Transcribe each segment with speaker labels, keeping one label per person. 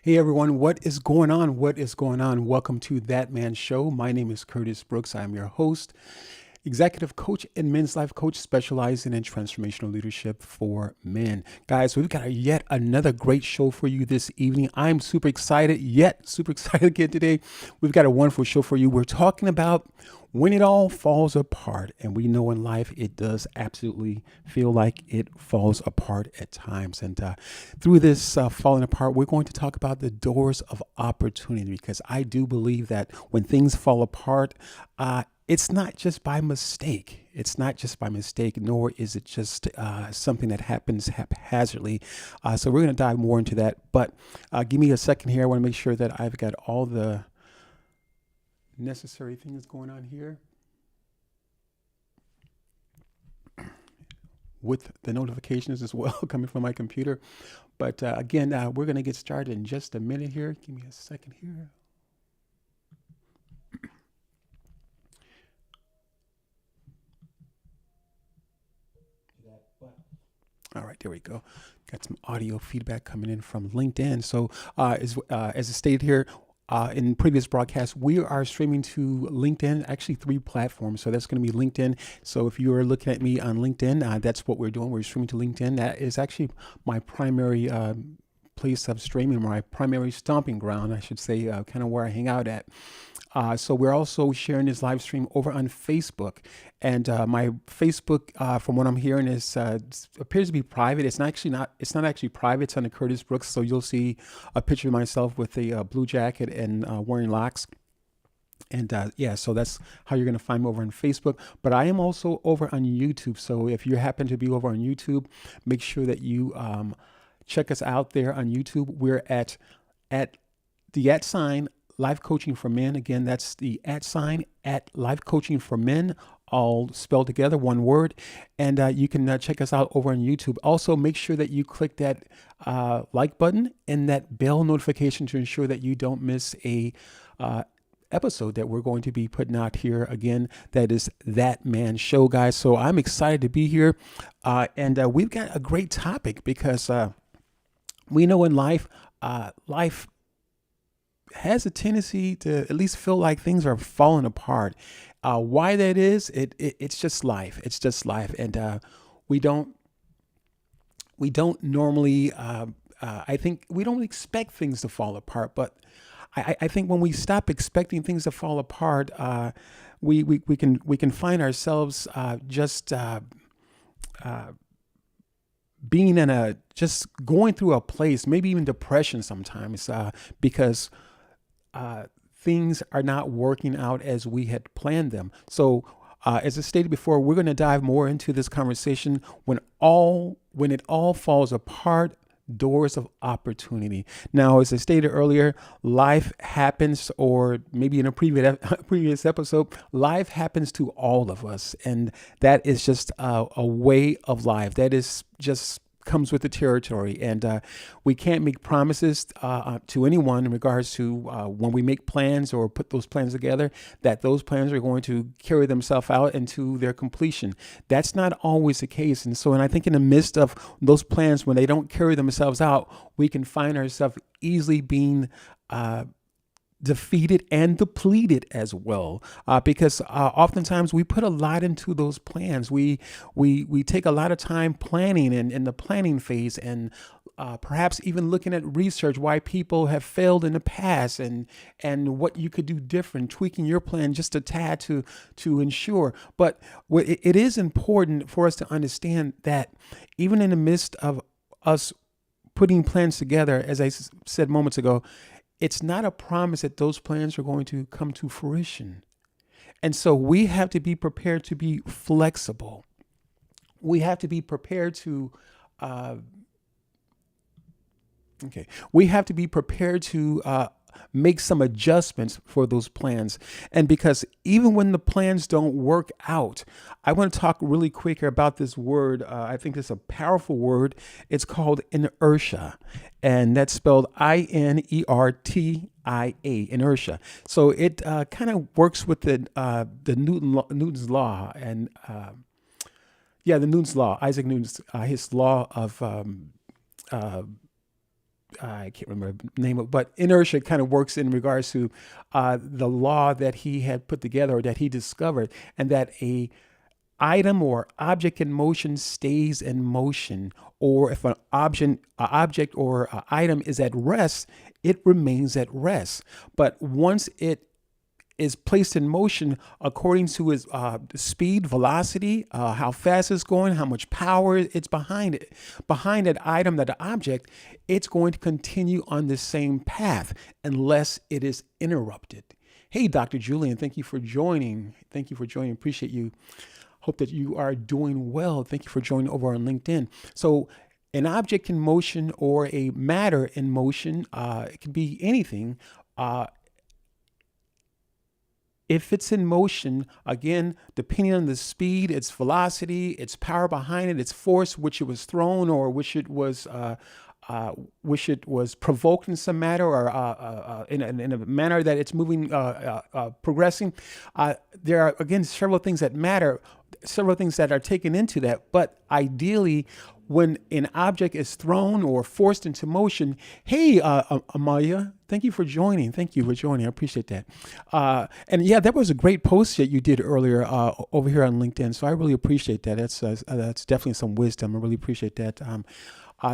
Speaker 1: Hey everyone, what is going on? What is going on? Welcome to That Man Show. My name is Curtis Brooks. I'm your host, executive coach and men's life coach specializing in transformational leadership for men. Guys, we've got yet another great show for you this evening. I'm super excited, yet super excited again today. We've got a wonderful show for you. We're talking about when it all falls apart, and we know in life it does absolutely feel like it falls apart at times. And through this falling apart, we're going to talk about the doors of opportunity because I do believe that when things fall apart, it's not just by mistake. It's not just by mistake, nor is it just something that happens haphazardly. So we're going to dive more into that. But give me a second here. I want to make sure that I've got all the necessary things going on here with the notifications as well coming from my computer. But again, we're going to get started in just a minute here. Give me a second here. All right, there we go. Got some audio feedback coming in from LinkedIn. So, as stated here, in previous broadcasts, we are streaming to LinkedIn, actually three platforms. So that's going to be LinkedIn. So if you are looking at me on LinkedIn, that's what we're doing. We're streaming to LinkedIn. That is actually my primary place of streaming, my primary stomping ground, I should say, kind of where I hang out at. So we're also sharing this live stream over on Facebook, and my Facebook, from what I'm hearing, is appears to be private. It's not actually not. It's not actually private. It's under Curtis Brooks. So you'll see a picture of myself with a blue jacket and wearing locks. And yeah, so that's how you're going to find me over on Facebook. But I am also over on YouTube. So if you happen to be over on YouTube, make sure that you check us out there on YouTube. We're at the @ sign Life Coaching for Men. Again, that's the @ sign at Life Coaching for Men, all spelled together, one word. And you can check us out over on YouTube. Also, make sure that you click that like button and that bell notification to ensure that you don't miss a episode that we're going to be putting out here. Again, that is That Man Show, guys. So I'm excited to be here. And we've got a great topic because we know in life, life has a tendency to at least feel like things are falling apart. Why that is, it's just life. It's just life, and we don't normally. I think we don't expect things to fall apart, but I think when we stop expecting things to fall apart, we can find ourselves just being in a just going through a place, maybe even depression sometimes, because things are not working out as we had planned them. So, as I stated before, we're going to dive more into this conversation when it all falls apart. Doors of opportunity. Now, as I stated earlier, life happens, or maybe in a previous episode, life happens to all of us, and that is just a way of life. That is just comes with the territory, and we can't make promises to anyone in regards to when we make plans or put those plans together that those plans are going to carry themselves out into their completion. That's not always the case, and I think in the midst of those plans, when they don't carry themselves out, we can find ourselves easily being defeated and depleted as well, because oftentimes we put a lot into those plans. We take a lot of time planning and in the planning phase, and perhaps even looking at research why people have failed in the past, and what you could do different, tweaking your plan just a tad to ensure. But it is important for us to understand that even in the midst of us putting plans together, as I said moments ago, it's not a promise that those plans are going to come to fruition. And so we have to be prepared to be flexible. We have to be prepared to, we have to be prepared to make some adjustments for those plans. And because even when the plans don't work out, I want to talk really quick about this word. I think it's a powerful word. It's called inertia, and that's spelled INERTIA, inertia. So it kind of works with the Newton's law, and the Newton's law, Isaac Newton's his law of I can't remember the name of, but inertia kind of works in regards to the law that he had put together or that he discovered, and that a item or object in motion stays in motion, or if an object or a item is at rest, it remains at rest. But once it is placed in motion according to its speed, velocity, how fast it's going, how much power it's behind that item, that object, it's going to continue on the same path unless it is interrupted. Hey, Dr. Julian, thank you for joining. Thank you for joining. Appreciate you. Hope that you are doing well. Thank you for joining over on LinkedIn. So an object in motion or a matter in motion, it can be anything. If it's in motion, again, depending on the speed, its velocity, its power behind it, its force, which it was thrown or which it was provoked in some manner or in a manner that it's moving, progressing. There are, again, several things that matter, several things that are taken into that. But ideally, when an object is thrown or forced into motion, hey, Amalia, thank you for joining. Thank you for joining. I appreciate that. And yeah, that was a great post that you did earlier over here on LinkedIn. So I really appreciate that. That's definitely some wisdom. I really appreciate that.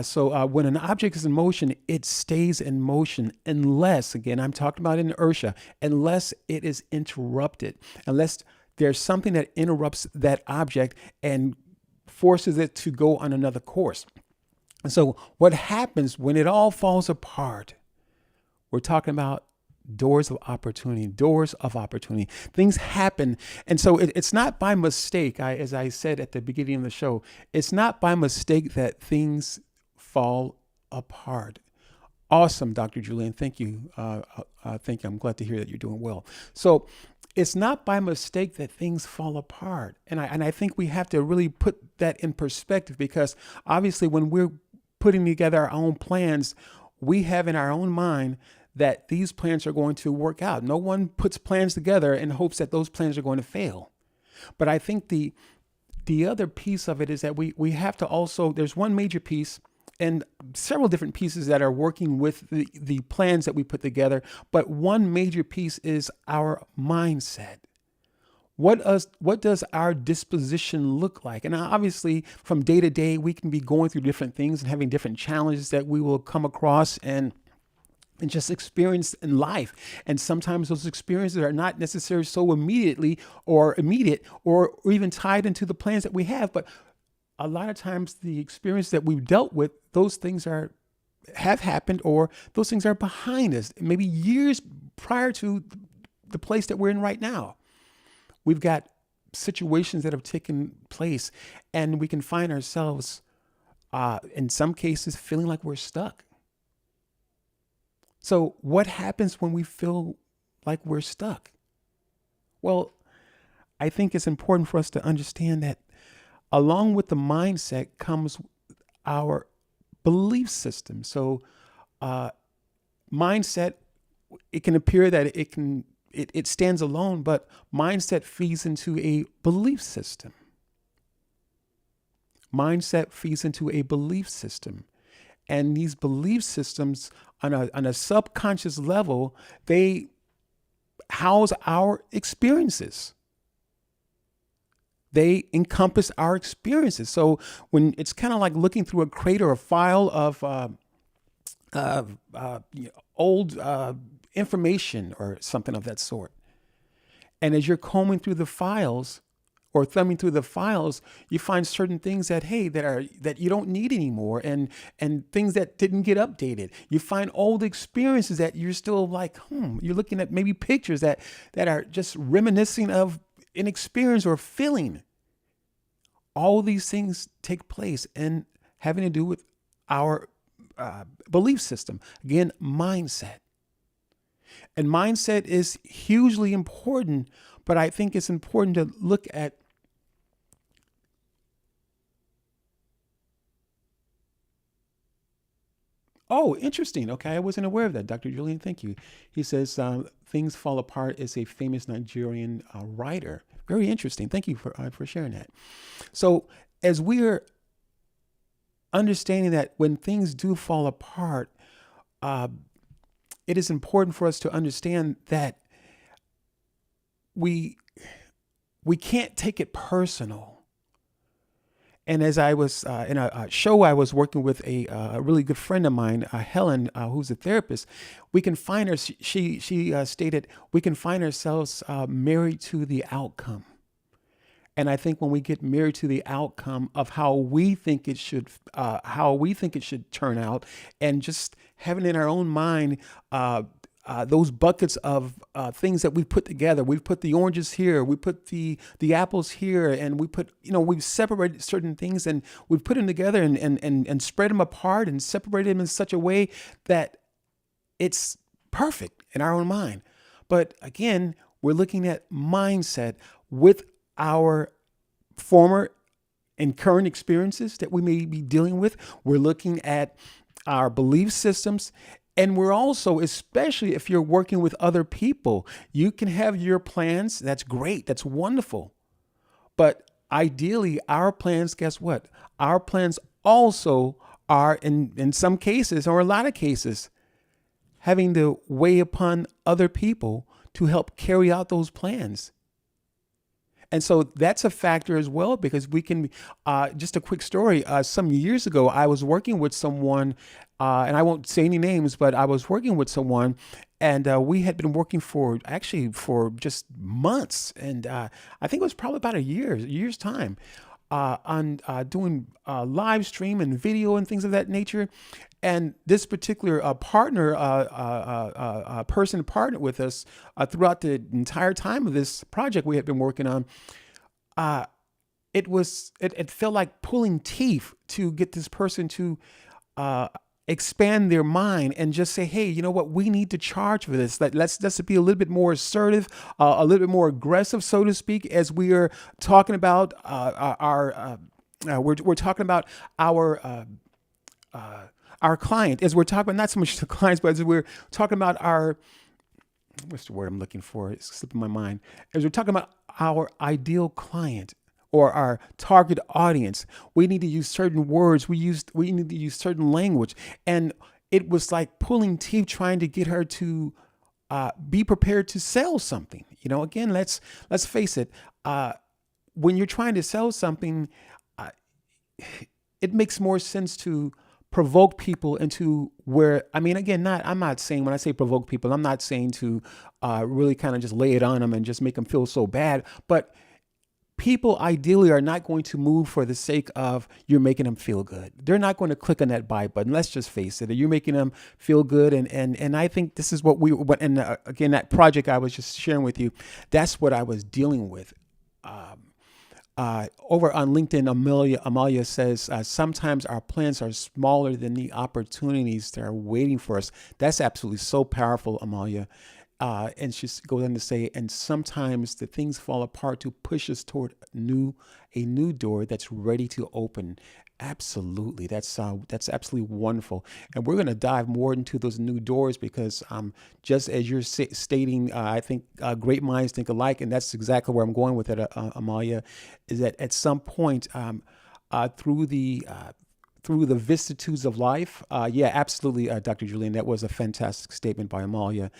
Speaker 1: So when an object is in motion, it stays in motion unless, again, I'm talking about inertia, unless it is interrupted, unless there's something that interrupts that object and forces it to go on another course. And so what happens when it all falls apart? We're talking about doors of opportunity, Things happen. And so it's not by mistake. As I said at the beginning of the show, it's not by mistake that things fall apart. Awesome, Dr. Julian. Thank you. Thank you. I'm glad to hear that you're doing well. So it's not by mistake that things fall apart. And I think we have to really put that in perspective, because obviously when we're putting together our own plans, we have in our own mind that these plans are going to work out. No one puts plans together in hopes that those plans are going to fail. But I think the other piece of it is that we have to also, there's one major piece and several different pieces that are working with the plans that we put together. But one major piece is our mindset. What does our disposition look like? And obviously, from day to day, we can be going through different things and having different challenges that we will come across and just experience in life. And sometimes those experiences are not necessarily so immediate or even tied into the plans that we have. But a lot of times the experience that we've dealt with, those things have happened, or those things are behind us, maybe years prior to the place that we're in right now. We've got situations that have taken place, and we can find ourselves, in some cases, feeling like we're stuck. So what happens when we feel like we're stuck? Well, I think it's important for us to understand that along with the mindset comes our belief system. So mindset, it can appear that it stands alone, but mindset feeds into a belief system. Mindset feeds into a belief system. And these belief systems on a subconscious level, they house our experiences. They encompass our experiences. So when it's kind of like looking through a crate or a file of old information or something of that sort. And as you're combing through the files or thumbing through the files, you find certain things that you don't need anymore, and things that didn't get updated. You find old experiences that you're still like, you're looking at maybe pictures that are just reminiscing of an experience or feeling. All these things take place and having to do with our belief system. Again, mindset. And mindset is hugely important, but I think it's important to look at Oh, interesting. Okay, I wasn't aware of that, Dr. Julian. Thank you. He says, Things Fall Apart is a famous Nigerian writer. Very interesting. Thank you for sharing that. So as we're understanding that when things do fall apart, it is important for us to understand that we we can't take it personal. And as I was in a show, I was working with a really good friend of mine, Helen, who's a therapist. We can find her. She stated we can find ourselves married to the outcome. And I think when we get married to the outcome of how we think it should turn out, and just having in our own mind those buckets of things that we've put together. We've put the oranges here, we put the apples here, and we've separated certain things and we've put them together and spread them apart and separated them in such a way that it's perfect in our own mind. But again, we're looking at mindset with our former and current experiences that we may be dealing with. We're looking at our belief systems. And we're also, especially if you're working with other people, you can have your plans. That's great. That's wonderful. But ideally, our plans, guess what? Our plans also are, in some cases, or a lot of cases, having to weigh upon other people to help carry out those plans. And so that's a factor as well, because we can, just a quick story. Some years ago, I was working with someone, and I won't say any names, but I was working with someone, and we had been working for just months. And I think it was probably about a year's time, on doing live stream and video and things of that nature. And this particular person partnered with us throughout the entire time of this project we had been working on. Uh, it felt like pulling teeth to get this person to uh, expand their mind and just say, hey, you know what, we need to charge for this. Let's be a little bit more assertive, a little bit more aggressive, so to speak, as we are talking about we're talking about our client, as we're talking about not so much the clients, but as we're talking about our, what's the word I'm looking for? It's slipping my mind. As we're talking about our ideal client or our target audience, we need to use certain words. We need to use certain language. And it was like pulling teeth trying to get her to be prepared to sell something. Again, let's face it. When you're trying to sell something, it makes more sense to provoke people into where, again, I'm not saying, when I say provoke people, I'm not saying to really kind of just lay it on them and just make them feel so bad. But people ideally are not going to move for the sake of you're making them feel good. They're not going to click on that buy button. Let's just face it. You're making them feel good. And I think this is again, that project I was just sharing with you, that's what I was dealing with. Over on LinkedIn, Amalia says, sometimes our plans are smaller than the opportunities that are waiting for us. That's absolutely so powerful, Amalia. And she goes on to say, and sometimes the things fall apart to push us toward a new door that's ready to open. Absolutely. That's absolutely wonderful. And we're going to dive more into those new doors because just as you're stating, I think great minds think alike. And that's exactly where I'm going with it, Amalia, is that at some point through the vicissitudes of life. Yeah, absolutely, Dr. Julian. That was a fantastic statement by Amalia.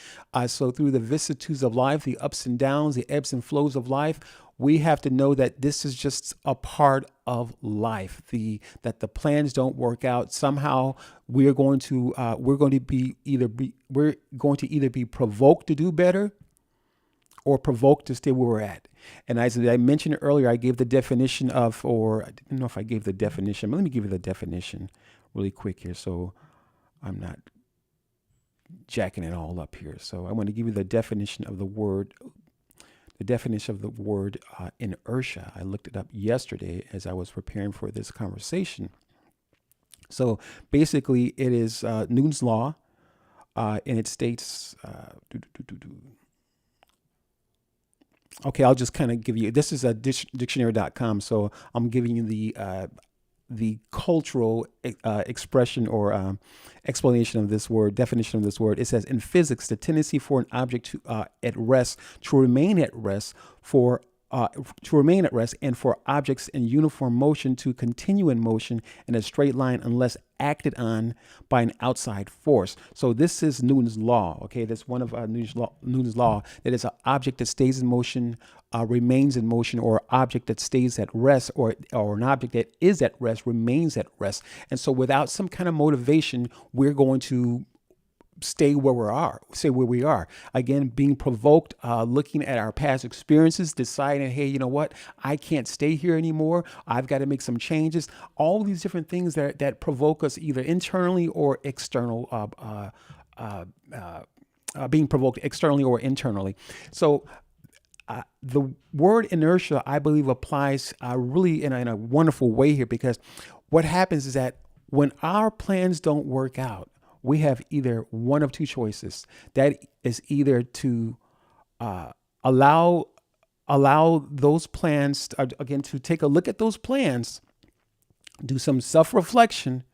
Speaker 1: So through the vicissitudes of life, the ups and downs, the ebbs and flows of life, we have to know that this is just a part of life. That the plans don't work out. Somehow we're going to either be provoked to do better or provoked to stay where we're at. And as I mentioned earlier, I gave the definition of, or I didn't know if I gave the definition, but let me give you the definition really quick here so I'm not jacking it all up here. So I want to give you the definition of the word inertia. I looked it up yesterday as I was preparing for this conversation. So basically it is Newton's law, and it states, okay, I'll just kind of give you, this is a dictionary.com. So I'm giving you the cultural expression or explanation of this word, definition of this word. It says, in physics, the tendency for an object to at rest, to remain at rest for to remain at rest, and for objects in uniform motion to continue in motion in a straight line unless acted on by an outside force. So this is Newton's law. Okay, that's one of Newton's law, that is an object that stays in motion remains in motion, or object that stays at rest, or an object that is at rest remains at rest. And so without some kind of motivation, we're going to stay where we are. Again, being provoked, looking at our past experiences, deciding, hey, you know what? I can't stay here anymore. I've got to make some changes. All these different things that provoke us either internally or external, being provoked externally or internally. So the word inertia, I believe, applies really in a wonderful way here, because what happens is that when our plans don't work out, we have either one of two choices. That is either to allow those plans, again, to take a look at those plans, do some self-reflection,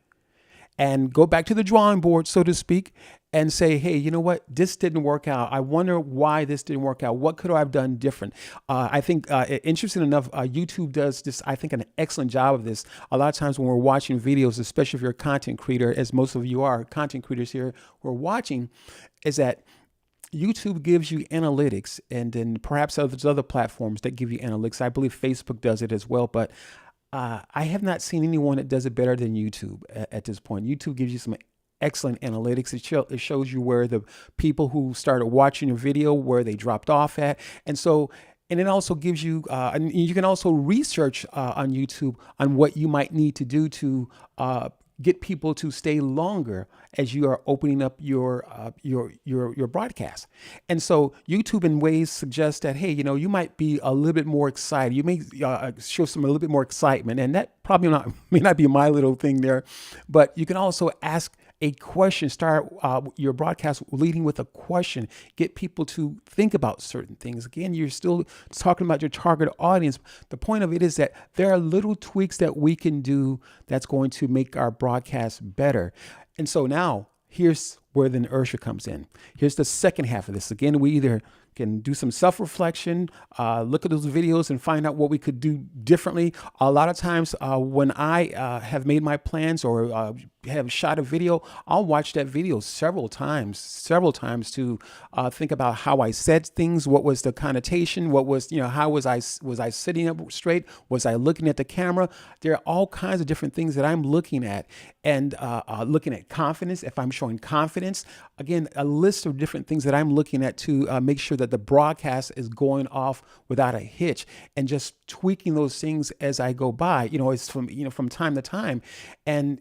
Speaker 1: and go back to the drawing board, so to speak, and say, hey, you know what? This didn't work out. I wonder why this didn't work out. What could I have done different? I think, interesting enough, YouTube does this, I think, an excellent job of this. A lot of times when we're watching videos, especially if you're a content creator, as most of you are content creators here who are watching, is that YouTube gives you analytics, and then perhaps there's other platforms that give you analytics. I believe Facebook does it as well, but I have not seen anyone that does it better than YouTube at this point. YouTube gives you some excellent analytics. It shows you where the people who started watching your video, where they dropped off at. And it also gives you, and you can also research on YouTube on what you might need to do to get people to stay longer as you are opening up your broadcast. And so YouTube in ways suggests that, hey, you might be a little bit more excited. You may show a little bit more excitement, and that probably may not be my little thing there, but you can also ask a question, start your broadcast leading with a question, get people to think about certain things. Again, you're still talking about your target audience. The point of it is that there are little tweaks that we can do that's going to make our broadcast better. And so now here's where the inertia comes in. Here's the second half of this. Again, we either can do some self-reflection, look at those videos and find out what we could do differently. A lot of times when I have made my plans or have shot a video, I'll watch that video several times to think about how I said things, what was the connotation, what was, how was I sitting up straight? Was I looking at the camera? There are all kinds of different things that I'm looking at, and looking at confidence. If I'm showing confidence, again, a list of different things that I'm looking at to make sure that the broadcast is going off without a hitch, and just tweaking those things as I go by. It's from time to time, and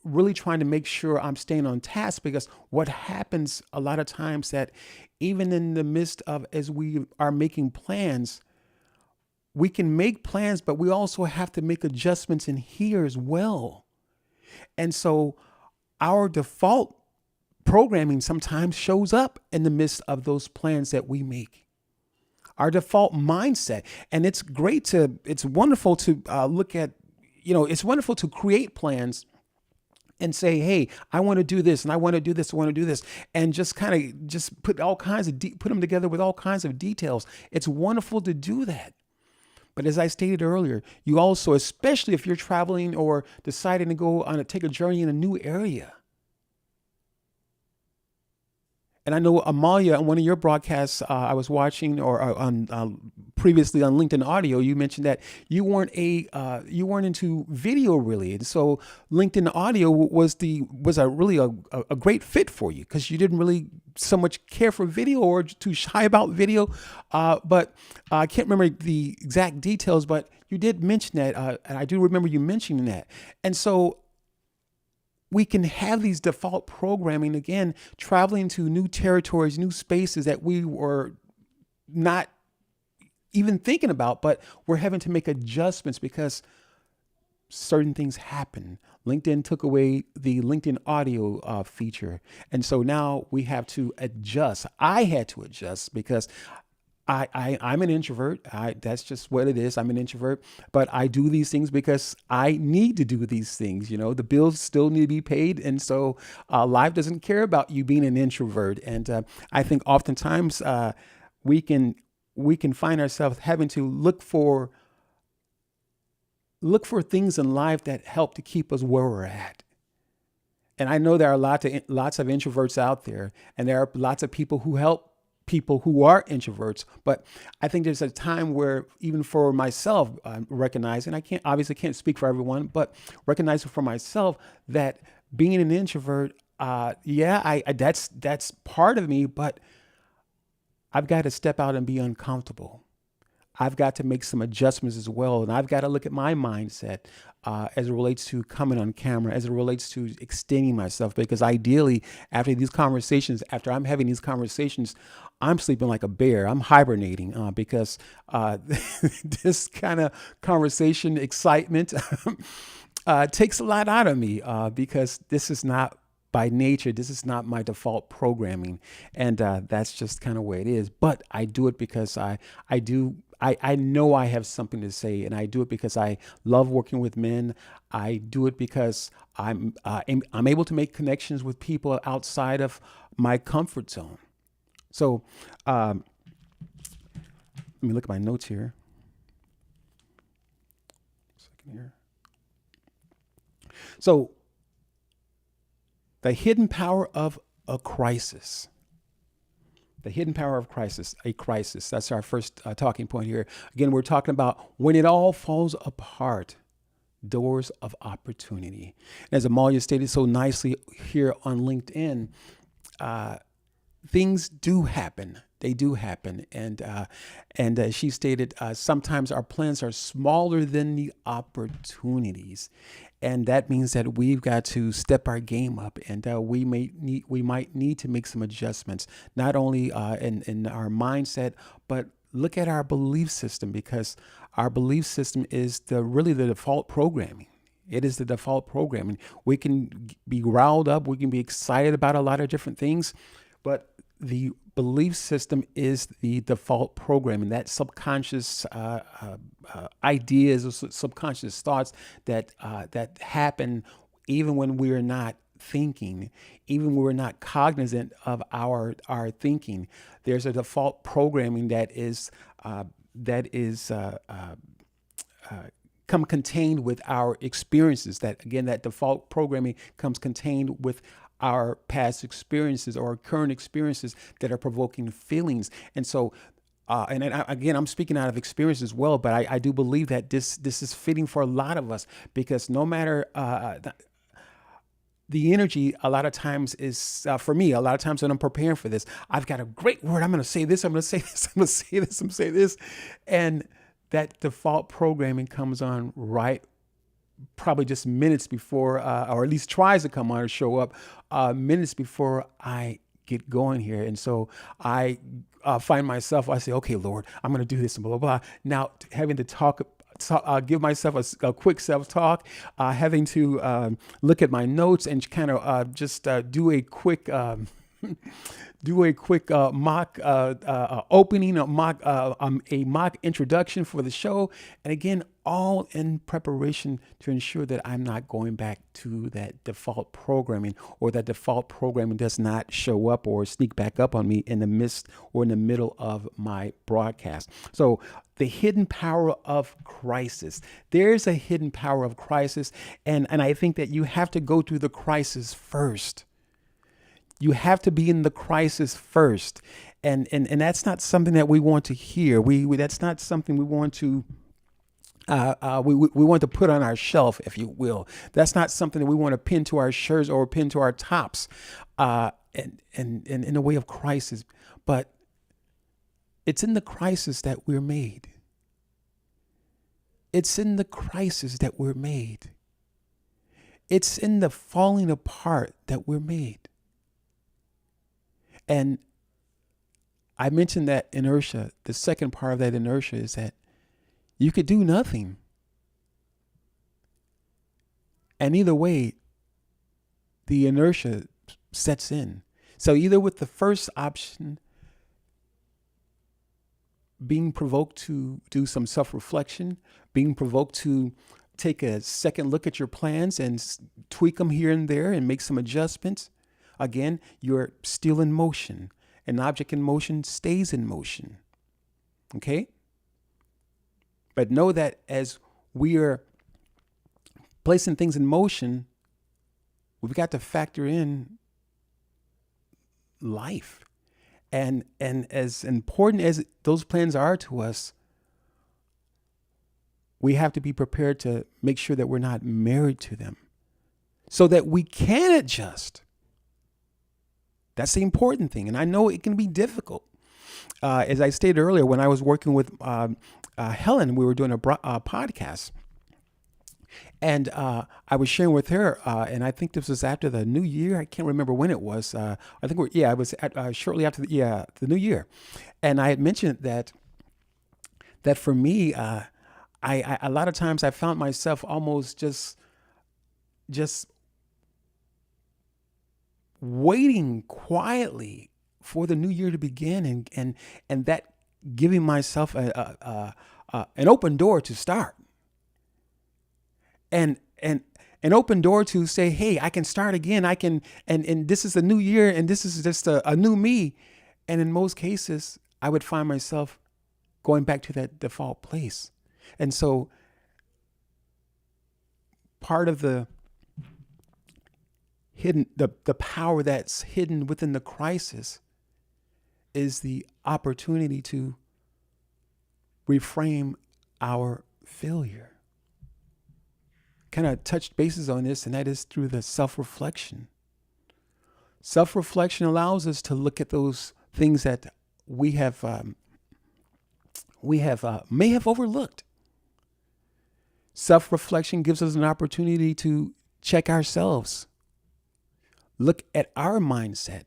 Speaker 1: really trying to make sure I'm staying on task, because what happens a lot of times that even in the midst of, as we are making plans, we can make plans, but we also have to make adjustments in here as well. And so our default programming sometimes shows up in the midst of those plans that we make. Our default mindset. And it's wonderful to look at, it's wonderful to create plans and say, hey, I want to do this, and I want to do this, I want to do this, and just put put them together with all kinds of details. It's wonderful to do that. But as I stated earlier, you also, especially if you're traveling or deciding to take a journey in a new area. And I know, Amalia, on one of your broadcasts I was watching, or previously on LinkedIn Audio, you mentioned that you weren't into video really, and so LinkedIn Audio was really a great fit for you, because you didn't really so much care for video or too shy about video. But I can't remember the exact details, but you did mention that, and I do remember you mentioning that, and so we can have these default programming, again, traveling to new territories, new spaces that we were not even thinking about, but we're having to make adjustments because certain things happen. LinkedIn took away the LinkedIn Audio feature. And so now we have to adjust. I had to adjust because I'm an introvert. That's just what it is. I'm an introvert, but I do these things because I need to do these things. The bills still need to be paid. And so life doesn't care about you being an introvert. And I think oftentimes we can we can find ourselves having to look for things in life that help to keep us where we're at. And I know there are lots of introverts out there, and there are lots of people who help people who are introverts. But I think there's a time where, even for myself, recognizing, I can't speak for everyone, but recognizing for myself that being an introvert, that's part of me, but I've got to step out and be uncomfortable. I've got to make some adjustments as well. And I've got to look at my mindset as it relates to coming on camera, as it relates to extending myself. Because ideally, after I'm having these conversations, I'm sleeping like a bear. I'm hibernating because this kind of conversation excitement takes a lot out of me because this is not by nature, this is not my default programming, and that's just kind of where it is. But I do it because I know I have something to say, and I do it because I love working with men. I do it because I'm able to make connections with people outside of my comfort zone. So let me look at my notes here. Second here. So the hidden power of a crisis. The hidden power of crisis, a crisis. That's our first talking point here. Again, we're talking about when it all falls apart, doors of opportunity. As Amalia stated so nicely here on LinkedIn, things do happen. They do happen. And she stated, sometimes our plans are smaller than the opportunities. And that means that we've got to step our game up, and we might need to make some adjustments, not only in our mindset, but look at our belief system, because our belief system is really the default programming. It is the default programming. We can be riled up. We can be excited about a lot of different things, but the belief system is the default programming, that subconscious ideas or subconscious thoughts that happen even when we're not thinking, even when we're not cognizant of our thinking. There's a default programming that is come contained with our experiences. That default programming comes contained with our past experiences or current experiences that are provoking feelings. And so, again, I'm speaking out of experience as well, but I do believe that this is fitting for a lot of us, because no matter the energy, a lot of times is for me. A lot of times when I'm preparing for this, I've got a great word. I'm going to say this. I'm going to say this. I'm going to say this. I'm going to say this, and that default programming comes on right probably just minutes before, or at least tries to come on or show up minutes before I get going here. And so I find myself, I say, okay, Lord, I'm going to do this and blah, blah, blah. Now having to give myself a quick self-talk, having to look at my notes and kind of just do a quick mock opening, a mock introduction for the show, and again, all in preparation to ensure that I'm not going back to that default programming, or that default programming does not show up or sneak back up on me in the midst or in the middle of my broadcast. So the hidden power of crisis. There's a hidden power of crisis, and I think that you have to go through the crisis first. You have to be in the crisis first. And that's not something that we want to hear. That's not something we want to we want to put on our shelf, if you will. That's not something that we want to pin to our shirts or pin to our tops, and in a way of crisis. But it's in the crisis that we're made. It's in the crisis that we're made. It's in the falling apart that we're made. And I mentioned that inertia. The second part of that inertia is that you could do nothing. And either way, the inertia sets in. So either with the first option, being provoked to do some self-reflection, being provoked to take a second look at your plans and tweak them here and there and make some adjustments. Again, you're still in motion. An object in motion stays in motion. Okay. But know that as we are placing things in motion, we've got to factor in life. And as important as those plans are to us, we have to be prepared to make sure that we're not married to them so that we can adjust. That's the important thing. And I know it can be difficult. As I stated earlier, when I was working with Helen, we were doing a podcast. And I was sharing with her, and I think this was after the new year. I can't remember when it was. I think it was shortly after the new year. And I had mentioned that for me, I a lot of times I found myself almost just waiting quietly for the new year to begin, and that giving myself an open door to start, and an open door to say, hey, I can start again. I can, and this is a new year, and this is just a new me. And in most cases, I would find myself going back to that default place. And so part of the power that's hidden within the crisis is the opportunity to reframe our failure. Kind of touched bases on this, and that is through the self-reflection. Self-reflection allows us to look at those things that we may have overlooked. Self-reflection gives us an opportunity to check ourselves, look at our mindset.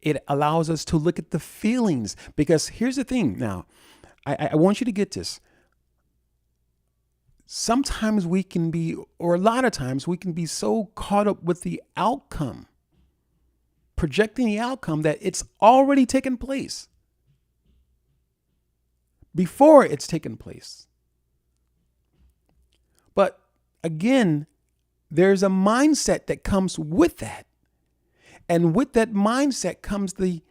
Speaker 1: It allows us to look at the feelings, because here's the thing. Now, I want you to get this. Sometimes we can be, or a lot of times we can be so caught up with the outcome, projecting the outcome, that it's already taken place before it's taken place. But again, there's a mindset that comes with that. And with that mindset comes the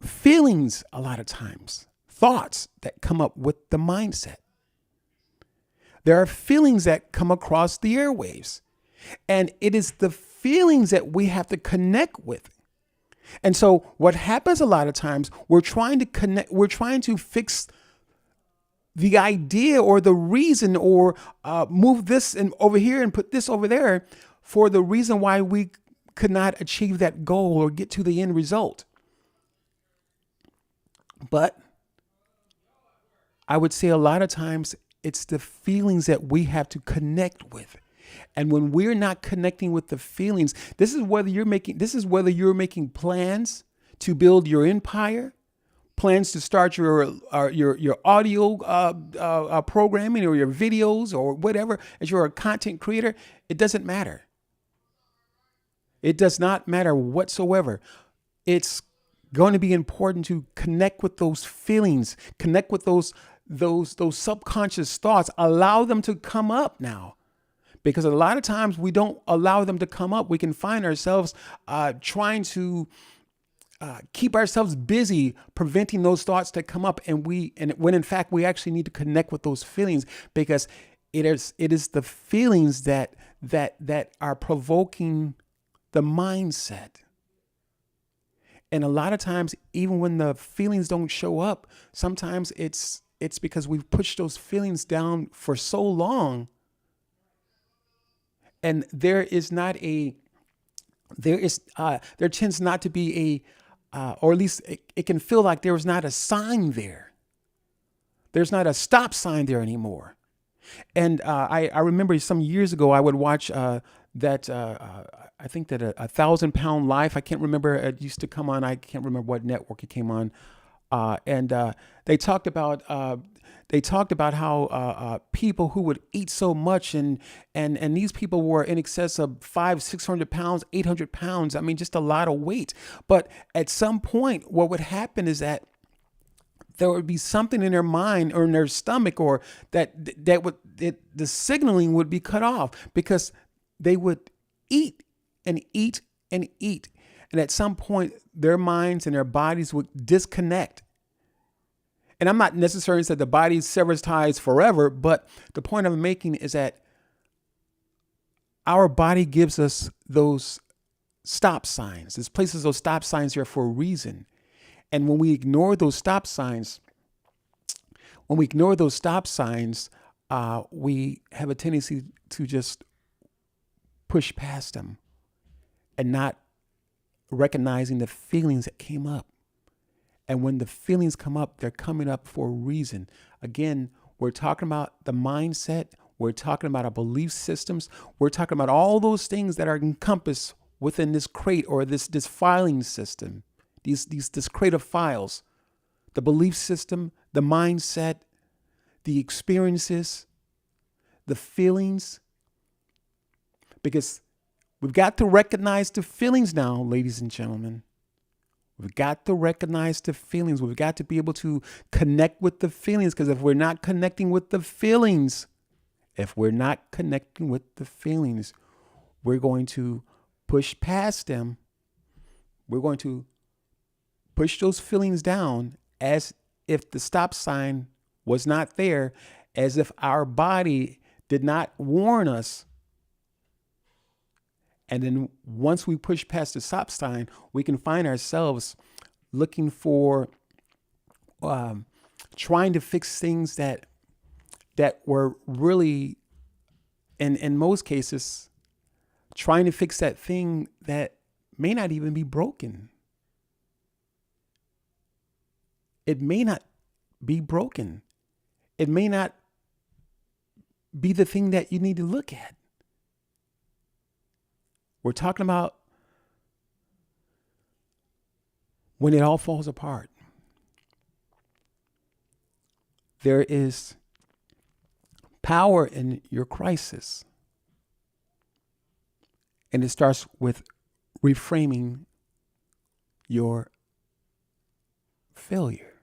Speaker 1: feelings, a lot of times, thoughts that come up with the mindset. There are feelings that come across the airwaves, and it is the feelings that we have to connect with. And so what happens a lot of times, we're trying to fix the idea or the reason, or move this and over here and put this over there for the reason why we could not achieve that goal or get to the end result. But I would say a lot of times it's the feelings that we have to connect with. And when we're not connecting with the feelings, this is whether you're making plans to build your empire, plans to start your audio programming or your videos or whatever, as you're a content creator. It doesn't matter. It does not matter whatsoever. It's going to be important to connect with those feelings, connect with those subconscious thoughts, allow them to come up now. Because a lot of times we don't allow them to come up. We can find ourselves trying to keep ourselves busy, preventing those thoughts to come up. And when in fact we actually need to connect with those feelings, because it is the feelings that are provoking the mindset. And a lot of times, even when the feelings don't show up, sometimes it's because we've pushed those feelings down for so long. And there tends not to be or at least it can feel like there is not a sign there. There's not a stop sign there anymore. And I remember some years ago, I would watch I think that a 1,000-pound life, I can't remember, it used to come on, I can't remember what network it came on. And they talked about how people who would eat so much, and these people were in excess of 500-600 pounds, 800 pounds. I mean, just a lot of weight. But at some point, what would happen is that there would be something in their mind or in their stomach, or the signaling would be cut off, because they would eat and eat and eat. And at some point, their minds and their bodies would disconnect. And I'm not necessarily saying that the body severs ties forever, but the point I'm making is that our body gives us those stop signs. It places those stop signs here for a reason. And when we ignore those stop signs, we have a tendency to just push past them and not recognizing the feelings that came up. And when the feelings come up, they're coming up for a reason. Again, we're talking about the mindset. We're talking about our belief systems. We're talking about all those things that are encompassed within this crate or this filing system, this crate of files, the belief system, the mindset, the experiences, the feelings. Because we've got to recognize the feelings now, ladies and gentlemen. We've got to recognize the feelings. We've got to be able to connect with the feelings, because if we're not connecting with the feelings, we're going to push past them. We're going to push those feelings down as if the stop sign was not there, as if our body did not warn us. And then once we push past the stop sign, we can find ourselves looking for, trying to fix things that were really, in most cases, trying to fix that thing that may not even be broken. It may not be broken. It may not be the thing that you need to look at. We're talking about when it all falls apart. There is power in your crisis. And it starts with reframing your failure.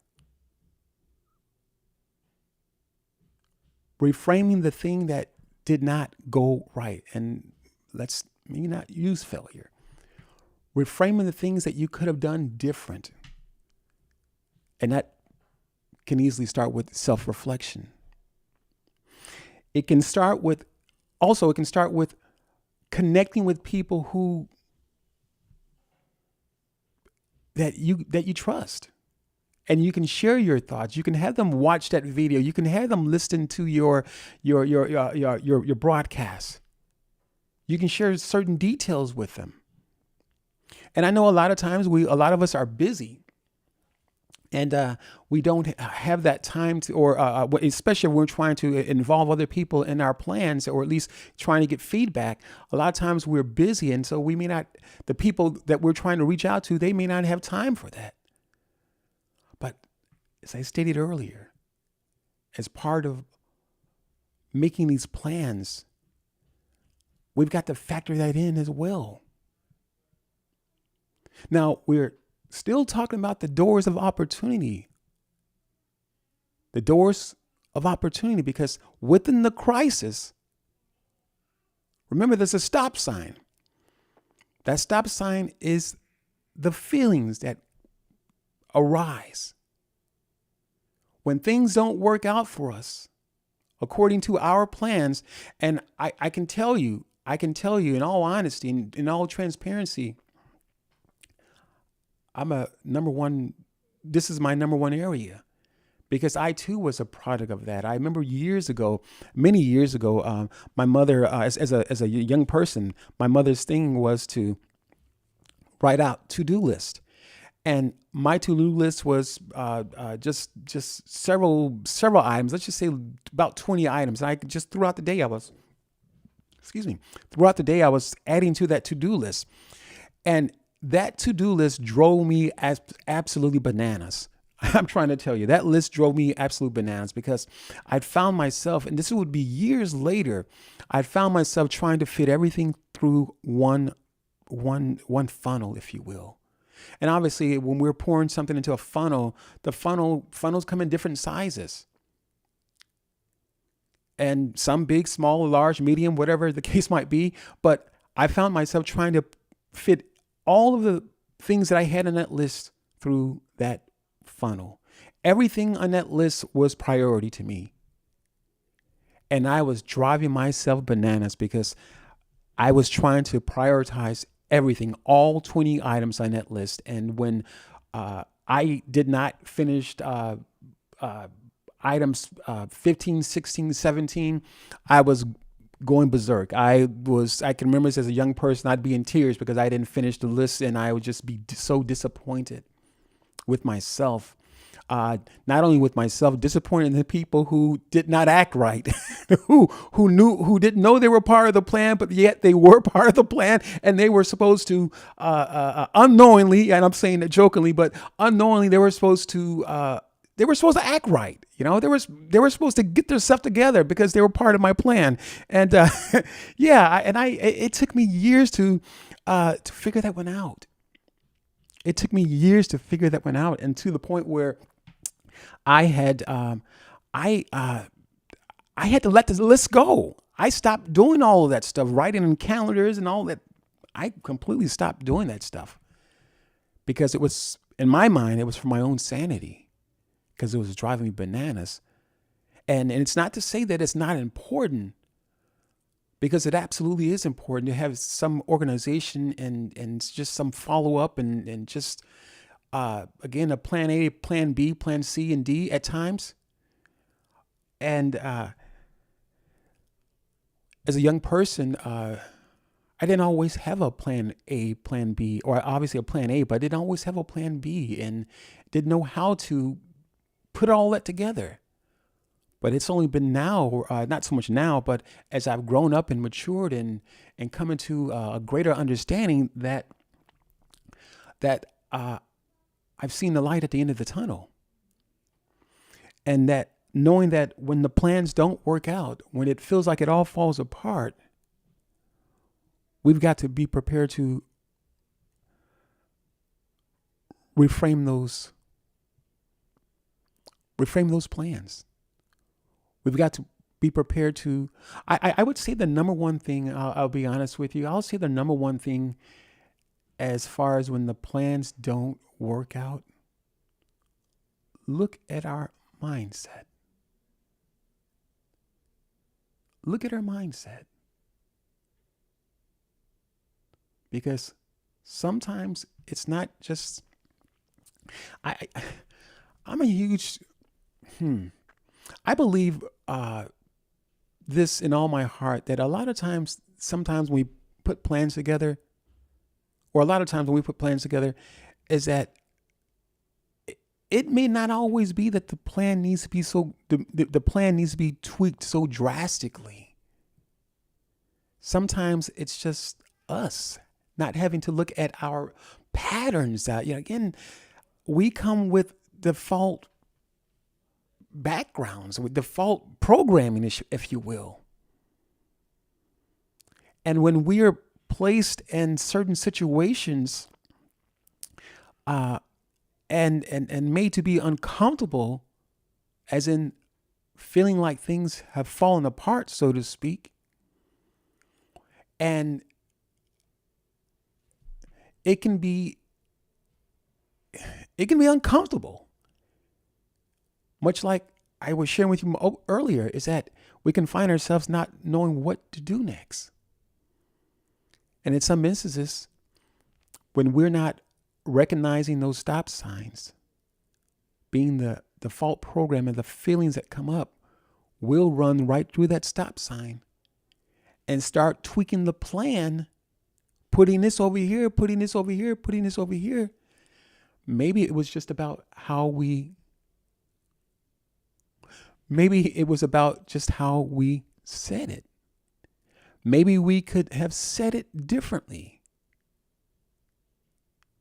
Speaker 1: Reframing the thing that did not go right. And let's maybe not use failure. Reframing the things that you could have done different. And that can easily start with self-reflection. It can start with connecting with people who that you trust. And you can share your thoughts. You can have them watch that video. You can have them listen to your broadcast. You can share certain details with them. And I know a lot of times a lot of us are busy, and we don't have that time to, or especially when we're trying to involve other people in our plans, or at least trying to get feedback. A lot of times we're busy, and so we may not. The people that we're trying to reach out to, they may not have time for that. But as I stated earlier, as part of making these plans, we've got to factor that in as well. Now, we're still talking about the doors of opportunity. The doors of opportunity, because within the crisis, remember, there's a stop sign. That stop sign is the feelings that arise when things don't work out for us according to our plans. And I can tell you in all honesty, in all transparency, this is my number one area, because I too was a product of that. I remember many years ago, my mother, as a young person, my mother's thing was to write out to-do list. And my to-do list was just several items. Let's just say about 20 items. And throughout the day I was adding to that to-do list. And that to-do list drove me absolutely bananas. I'm trying to tell you, that list drove me absolute bananas, because I'd found myself, and this would be years later, I'd found myself trying to fit everything through one funnel, if you will. And obviously, when we're pouring something into a funnel, funnels come in different sizes. And some big, small, large, medium, whatever the case might be. But I found myself trying to fit all of the things that I had on that list through that funnel. Everything on that list was priority to me. And I was driving myself bananas because I was trying to prioritize everything, all 20 items on that list. And when I did not finish uh, items 15, 16, 17, I was going berserk. I can remember this as a young person, I'd be in tears because I didn't finish the list, and I would just be so disappointed with myself. Not only with myself, disappointed in the people who did not act right, who didn't know they were part of the plan, but yet they were part of the plan, and they were supposed to unknowingly, and I'm saying it jokingly, but unknowingly they were supposed to act right. They were supposed to get their stuff together because they were part of my plan. And it took me years to figure that one out. It took me years to figure that one out, and to the point where I had I had to let the list go. I stopped doing all of that stuff, writing in calendars and all that. I completely stopped doing that stuff because it was, in my mind, it was for my own sanity, because it was driving me bananas. And it's not to say that it's not important, because it absolutely is important to have some organization and just some follow up and just, again, a plan A, plan B, plan C, and D at times. And as a young person, I didn't always have a plan A, plan B, or obviously a plan A, but I didn't always have a plan B and didn't know how to put all that together. But it's only been now, not so much now, but as I've grown up and matured and come into a greater understanding that I've seen the light at the end of the tunnel. And that knowing that when the plans don't work out, when it feels like it all falls apart, we've got to be prepared to reframe those plans. We've got to be prepared to, I would say the number one thing, I'll be honest with you, I'll say the number one thing as far as when the plans don't work out, look at our mindset. Look at our mindset. Because sometimes it's not just, I'm a huge, I believe this in all my heart, that a lot of times, sometimes when we put plans together, or a lot of times when we put plans together, is that it may not always be that the plan needs to be the plan needs to be tweaked so drastically. Sometimes it's just us not having to look at our patterns. Again, we come with default backgrounds, with default programming, if you will. And when we are placed in certain situations and made to be uncomfortable, as in feeling like things have fallen apart, so to speak, and it can be uncomfortable. Much like I was sharing with you earlier, is that we can find ourselves not knowing what to do next. And in some instances, when we're not recognizing those stop signs, being the default program, and the feelings that come up, we'll run right through that stop sign and start tweaking the plan, putting this over here, putting this over here, putting this over here. Maybe it was just about maybe it was about just how we said it. Maybe we could have said it differently.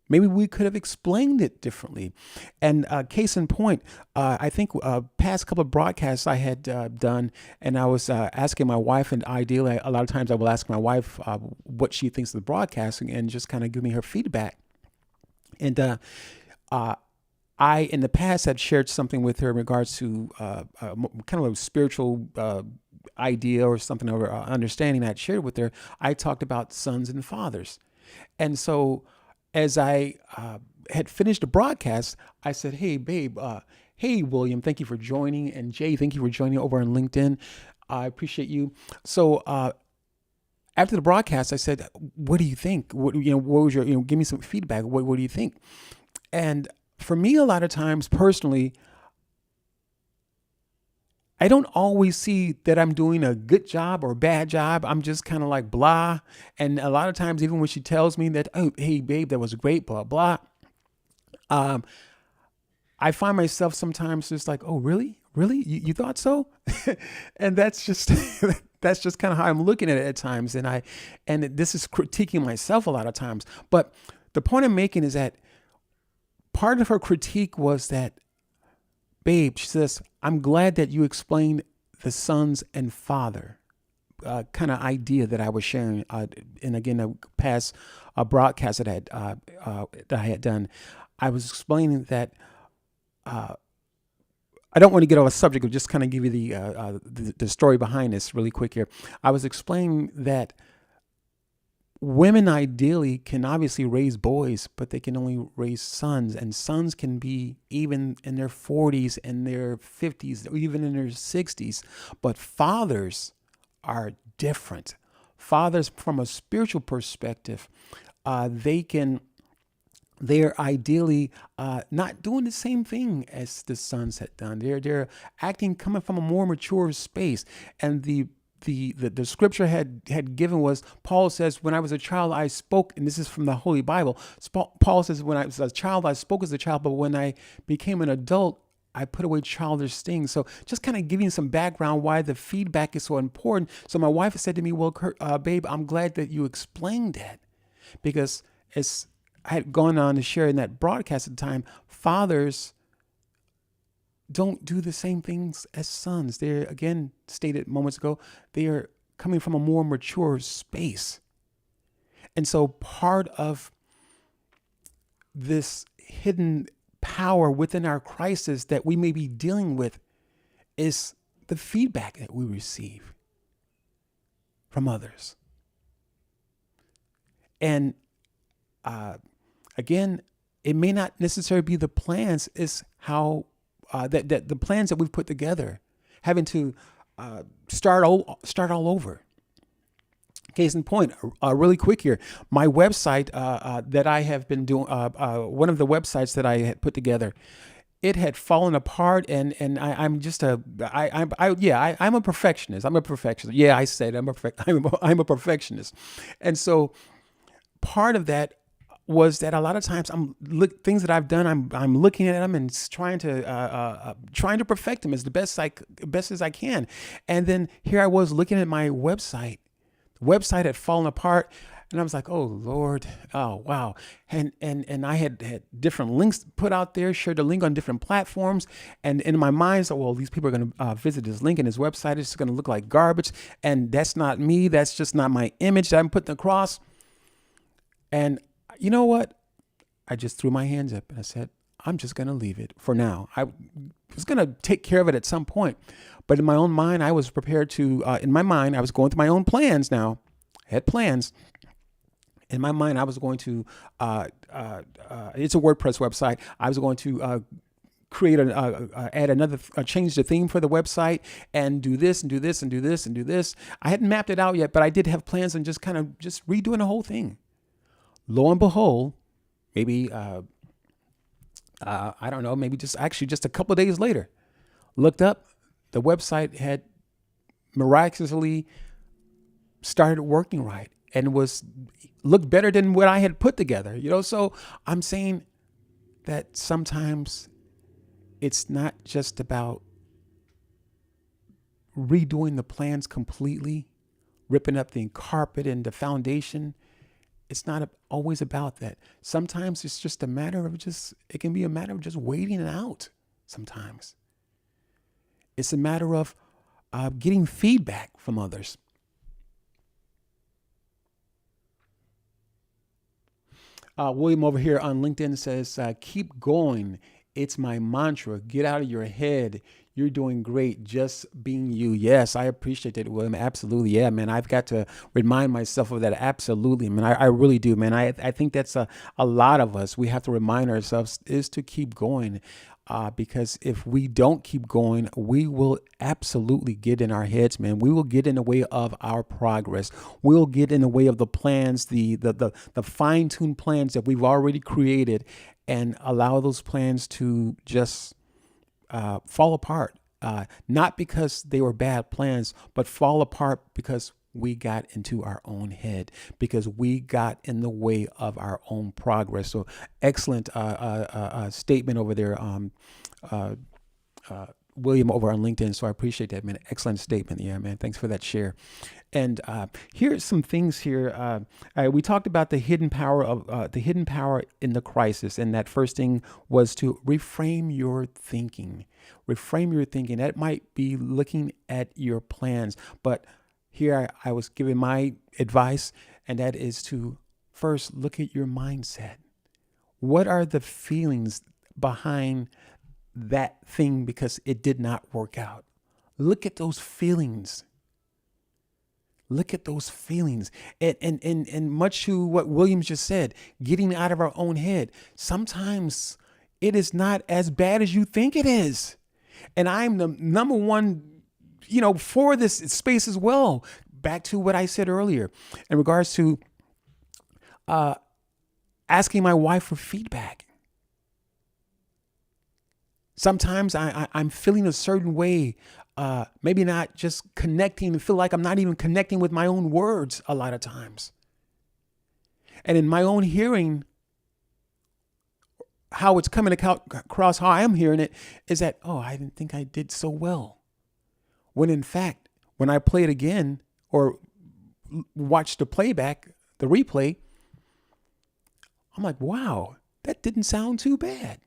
Speaker 1: Maybe we could have explained it differently. And case in point, I think past couple of broadcasts I had done, and I was asking my wife, and ideally, a lot of times I will ask my wife what she thinks of the broadcasting and just kind of give me her feedback. And I, in the past, had shared something with her in regards to kind of a spiritual idea or something, or understanding I had shared with her. I talked about sons and fathers. And so as I had finished the broadcast, I said, "Hey, babe, hey, William, thank you for joining, and Jay, thank you for joining over on LinkedIn. I appreciate you." So after the broadcast, I said, "What do you think? What was your, give me some feedback. What do you think?" And for me, a lot of times, personally, I don't always see that I'm doing a good job or a bad job. I'm just kind of like blah. And a lot of times, even when she tells me that, "Oh, hey, babe, that was great," blah blah. Um, I find myself sometimes just like, "Oh, really? Really? You thought so?" And that's just that's just kind of how I'm looking at it at times. And this is critiquing myself a lot of times. But the point I'm making is that part of her critique was that, "Babe," she says, "I'm glad that you explained the sons and father kind of idea that I was sharing." And again, a past broadcast that I had done, I was explaining that. I don't want to get off the subject of just kind of give you the story behind this really quick here. I was explaining that women ideally can obviously raise boys, but they can only raise sons, and sons can be even in their 40s and their 50s, or even in their 60s. But fathers are different. Fathers, from a spiritual perspective, they're ideally not doing the same thing as the sons had done. They're acting coming from a more mature space, and the scripture had given was, Paul says, "When I was a child, I spoke," and this is from the Holy Bible. Paul says, "When I was a child, I spoke as a child, but when I became an adult, I put away childish things." So just kind of giving some background why the feedback is so important. So my wife said to me, "Well, babe, I'm glad that you explained that, because it's." I had gone on to share in that broadcast at the time, fathers don't do the same things as sons. They're, again, stated moments ago, they are coming from a more mature space. And so part of this hidden power within our crisis that we may be dealing with is the feedback that we receive from others. And again, it may not necessarily be the plans, it's how that the plans that we've put together, having to start all over. Case in point, really quick here, my website that I have been doing, one of the websites that I had put together, it had fallen apart, and I'm just I'm a perfectionist. I'm a perfectionist. Yeah, I said I'm a perfectionist, and so part of that was that a lot of times things that I've done, I'm looking at them and trying to perfect them as best as I can. And then here I was looking at my website. The website had fallen apart, and I was like, "Oh Lord, oh wow!" And I had different links put out there, shared the link on different platforms, and in my mind, so, well, these people are going to visit this link, and his website is going to look like garbage, and that's not me. That's just not my image that I'm putting across. And you know what? I just threw my hands up and I said, "I'm just going to leave it for now." I was going to take care of it at some point. But in my own mind, I was prepared to, in my mind, I was going through my own plans now. I had plans. In my mind, I was going to, it's a WordPress website. I was going to create add another, change the theme for the website and do this and do this and do this and do this. I hadn't mapped it out yet, but I did have plans on just kind of just redoing the whole thing. Lo and behold, maybe, I don't know, maybe just a couple of days later, looked up, the website had miraculously started working right and looked better than what I had put together, So I'm saying that sometimes it's not just about redoing the plans completely, ripping up the carpet and the foundation. It's not always about that. Sometimes it's just it can be a matter of just waiting it out sometimes. It's a matter of getting feedback from others. William over here on LinkedIn says, "Keep going. It's my mantra. Get out of your head. You're doing great just being you. Yes, I appreciate it, William. Absolutely. Yeah, man. I've got to remind myself of that. Absolutely, man. I really do, man. I think that's a lot of us. We have to remind ourselves is to keep going. Because if we don't keep going, we will absolutely get in our heads, man. We will get in the way of our progress. We'll get in the way of the plans, the fine-tuned plans that we've already created, and allow those plans to just fall apart. Not because they were bad plans, but fall apart because we got into our own head, because we got in the way of our own progress. So excellent statement over there, uh, William, over on LinkedIn. So I appreciate that, man. Excellent statement. Yeah, man. Thanks for that share. And here's some things here. We talked about the hidden power of the hidden power in the crisis, and that first thing was to reframe your thinking. Reframe your thinking. That might be looking at your plans, but here I was giving my advice, and that is to first look at your mindset. What are the feelings behind that thing because it did not work out? Look at those feelings. Look at those feelings. And much to what Williams just said, getting out of our own head. Sometimes it is not as bad as you think it is. And I'm the number one, for this space as well. Back to what I said earlier in regards to asking my wife for feedback. Sometimes I'm feeling a certain way, maybe not just connecting, and feel like I'm not even connecting with my own words a lot of times. And in my own hearing, how it's coming across, how I'm hearing it, is that, oh, I didn't think I did so well. When in fact, when I play it again or watch the playback, the replay, I'm like, wow, that didn't sound too bad.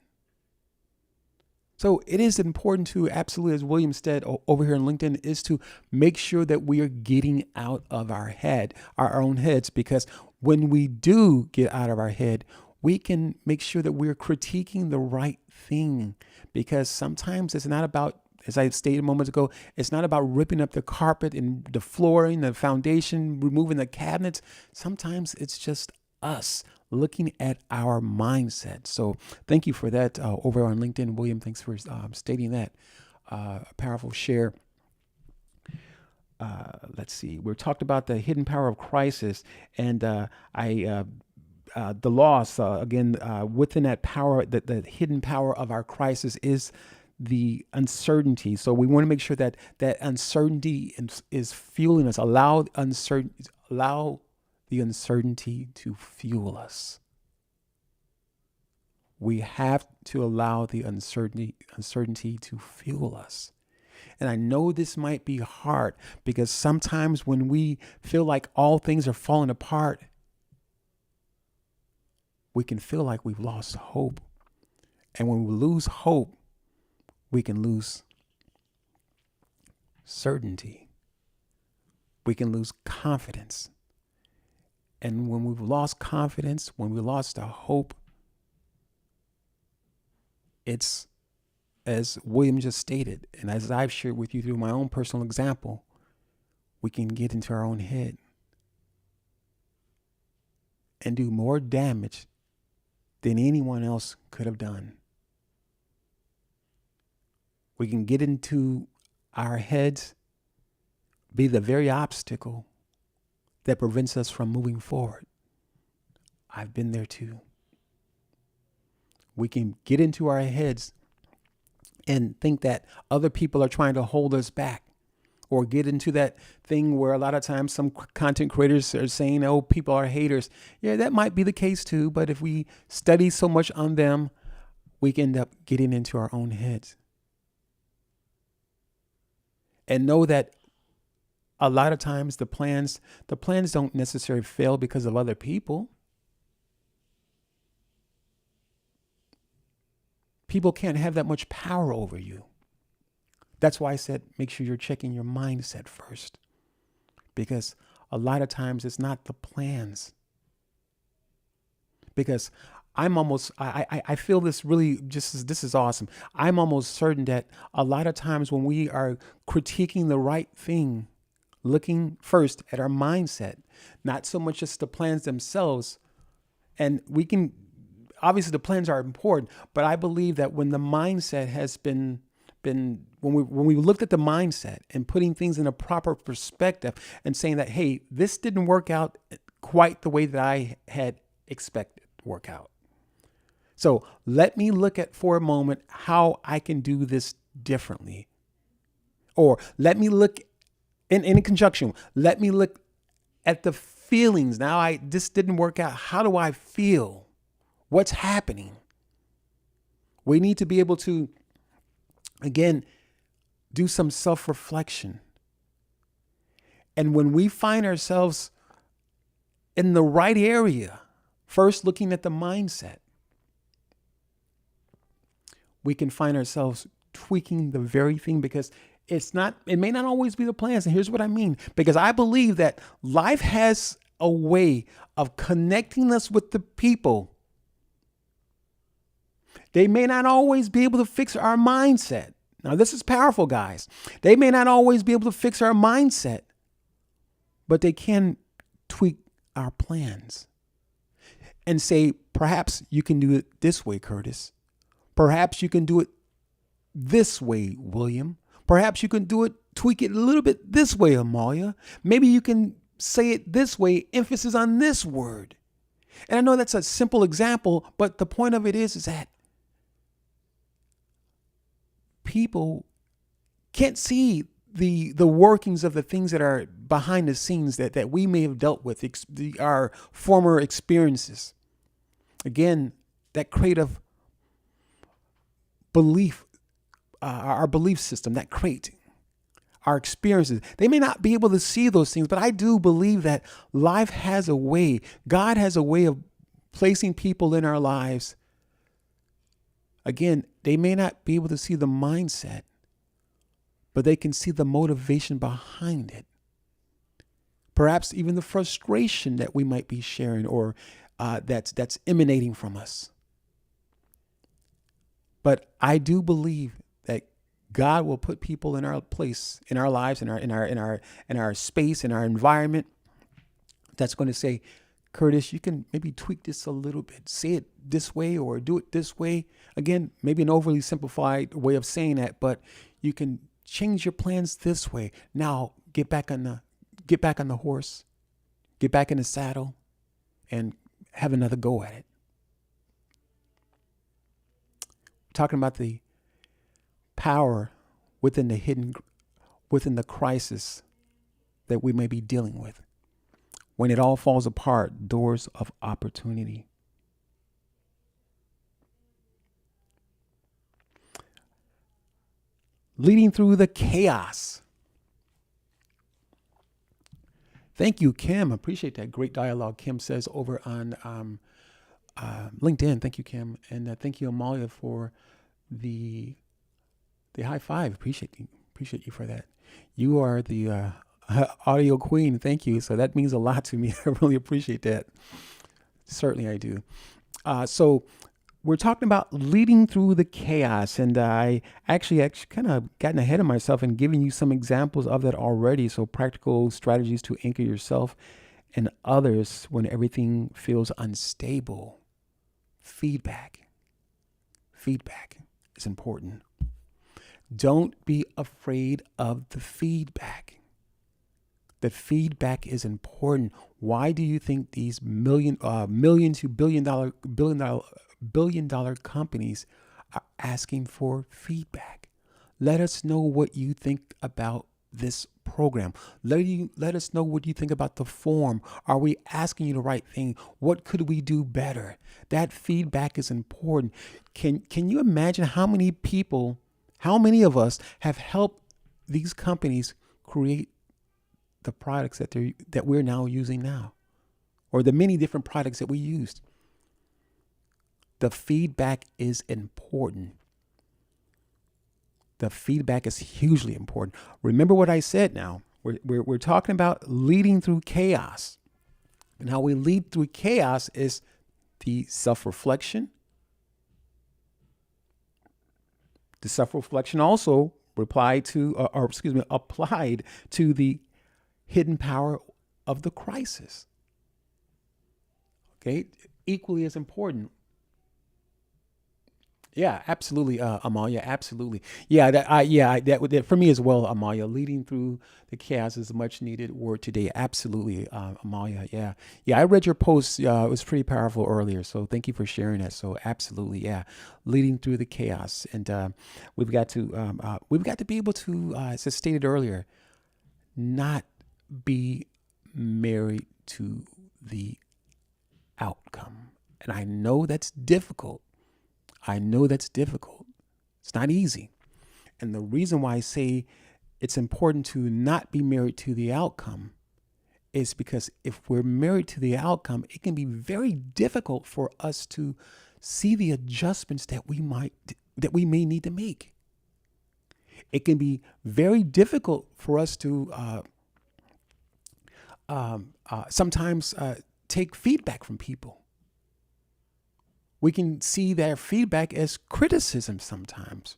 Speaker 1: So it is important to, absolutely, as William said over here on LinkedIn, is to make sure that we are getting out of our head, our own heads, because when we do get out of our head, we can make sure that we're critiquing the right thing, because sometimes it's not about, as I stated moments ago, it's not about ripping up the carpet and the flooring, the foundation, removing the cabinets. Sometimes it's just us looking at our mindset. So thank you for that over on LinkedIn, William. Thanks for stating that. A powerful share. Let's see. We talked about the hidden power of crisis, and the loss, again, within that power, the hidden power of our crisis is the uncertainty. So we want to make sure that that uncertainty is fueling us. Allow the uncertainty to fuel us. We have to allow the uncertainty to fuel us. And I know this might be hard, because sometimes when we feel like all things are falling apart, we can feel like we've lost hope. And when we lose hope, we can lose certainty. We can lose confidence. And when we've lost confidence, when we lost our hope, it's, as William just stated, and as I've shared with you through my own personal example, we can get into our own head and do more damage than anyone else could have done. We can get into our heads, be the very obstacle that prevents us from moving forward. I've been there too. We can get into our heads and think that other people are trying to hold us back, or get into that thing where a lot of times some content creators are saying, oh, people are haters. Yeah, that might be the case too. But if we study so much on them, we can end up getting into our own heads. And know that a lot of times the plans don't necessarily fail because of other people. People can't have that much power over you. That's why I said, make sure you're checking your mindset first, because a lot of times it's not the plans. Because I feel this really this is awesome. I'm almost certain that a lot of times when we are critiquing the right thing, looking first at our mindset, not so much just the plans themselves, and we can, obviously the plans are important, but I believe that when the mindset has been when we looked at the mindset and putting things in a proper perspective and saying that, hey, this didn't work out quite the way that I had expected to work out. So let me look at for a moment how I can do this differently. Or let me look in conjunction, let me look at the feelings. Now this didn't work out. How do I feel? What's happening? We need to be able to, again, do some self-reflection. And when we find ourselves in the right area, first looking at the mindset, we can find ourselves tweaking the very thing, because it may not always be the plans. And here's what I mean, because I believe that life has a way of connecting us with the people. They may not always be able to fix our mindset. Now, this is powerful, guys. They may not always be able to fix our mindset, but they can tweak our plans and say, perhaps you can do it this way, Curtis. Perhaps you can do it this way, William. Perhaps you can tweak it a little bit this way, Amalia. Maybe you can say it this way, emphasis on this word. And I know that's a simple example, but the point of it is that people can't see the workings of the things that are behind the scenes that we may have dealt with, our former experiences. Again, that creative belief, our belief system, that crate, our experiences. They may not be able to see those things, but I do believe that life has a way. God has a way of placing people in our lives. Again, they may not be able to see the mindset, but they can see the motivation behind it. Perhaps even the frustration that we might be sharing, or that's emanating from us. But I do believe that God will put people in our place, in our lives, in our space, in our environment, that's going to say, Curtis, you can maybe tweak this a little bit. Say it this way or do it this way. Again, maybe an overly simplified way of saying that, but you can change your plans this way. Now get back on the horse, get back in the saddle, and have another go at it. Talking about the power within the crisis that we may be dealing with. When it all falls apart, doors of opportunity. Leading through the chaos. Thank you, Kim. Appreciate that great dialogue Kim says over on LinkedIn. Thank you, Kim. And thank you, Amalia, for the high five. Appreciate you for that. You are the audio queen. Thank you. So that means a lot to me. I really appreciate that. Certainly I do. So we're talking about leading through the chaos, and I actually kind of gotten ahead of myself and giving you some examples of that already. So practical strategies to anchor yourself and others when everything feels unstable. Feedback is important. Don't be afraid of the feedback. The feedback is important. Why do you think these million to billion dollar companies are asking for feedback? Let us know what you think about this program. Let us know what you think about the form. Are we asking you the right thing? What could we do better? That feedback is important. Can you imagine how many of us have helped these companies create the products that we're now using now, or the many different products that we used? The feedback is important. The feedback is hugely important. Remember what I said now. We're talking about leading through chaos. And how we lead through chaos is the self-reflection. The self-reflection also applied to the hidden power of the crisis. Okay, equally as important. Yeah, absolutely, Amalia. Absolutely. Yeah, that for me as well, Amalia. Leading through the chaos is a much needed word today. Absolutely, Amalia. Yeah, yeah. I read your post. It was pretty powerful earlier. So thank you for sharing that. So absolutely, yeah. Leading through the chaos, and we've got to be able to, as I stated earlier, not be married to the outcome. And I know that's difficult. I know that's difficult. It's not easy. And the reason why I say it's important to not be married to the outcome is because if we're married to the outcome, it can be very difficult for us to see the adjustments that we may need to make. It can be very difficult for us to sometimes take feedback from people. We can see their feedback as criticism sometimes.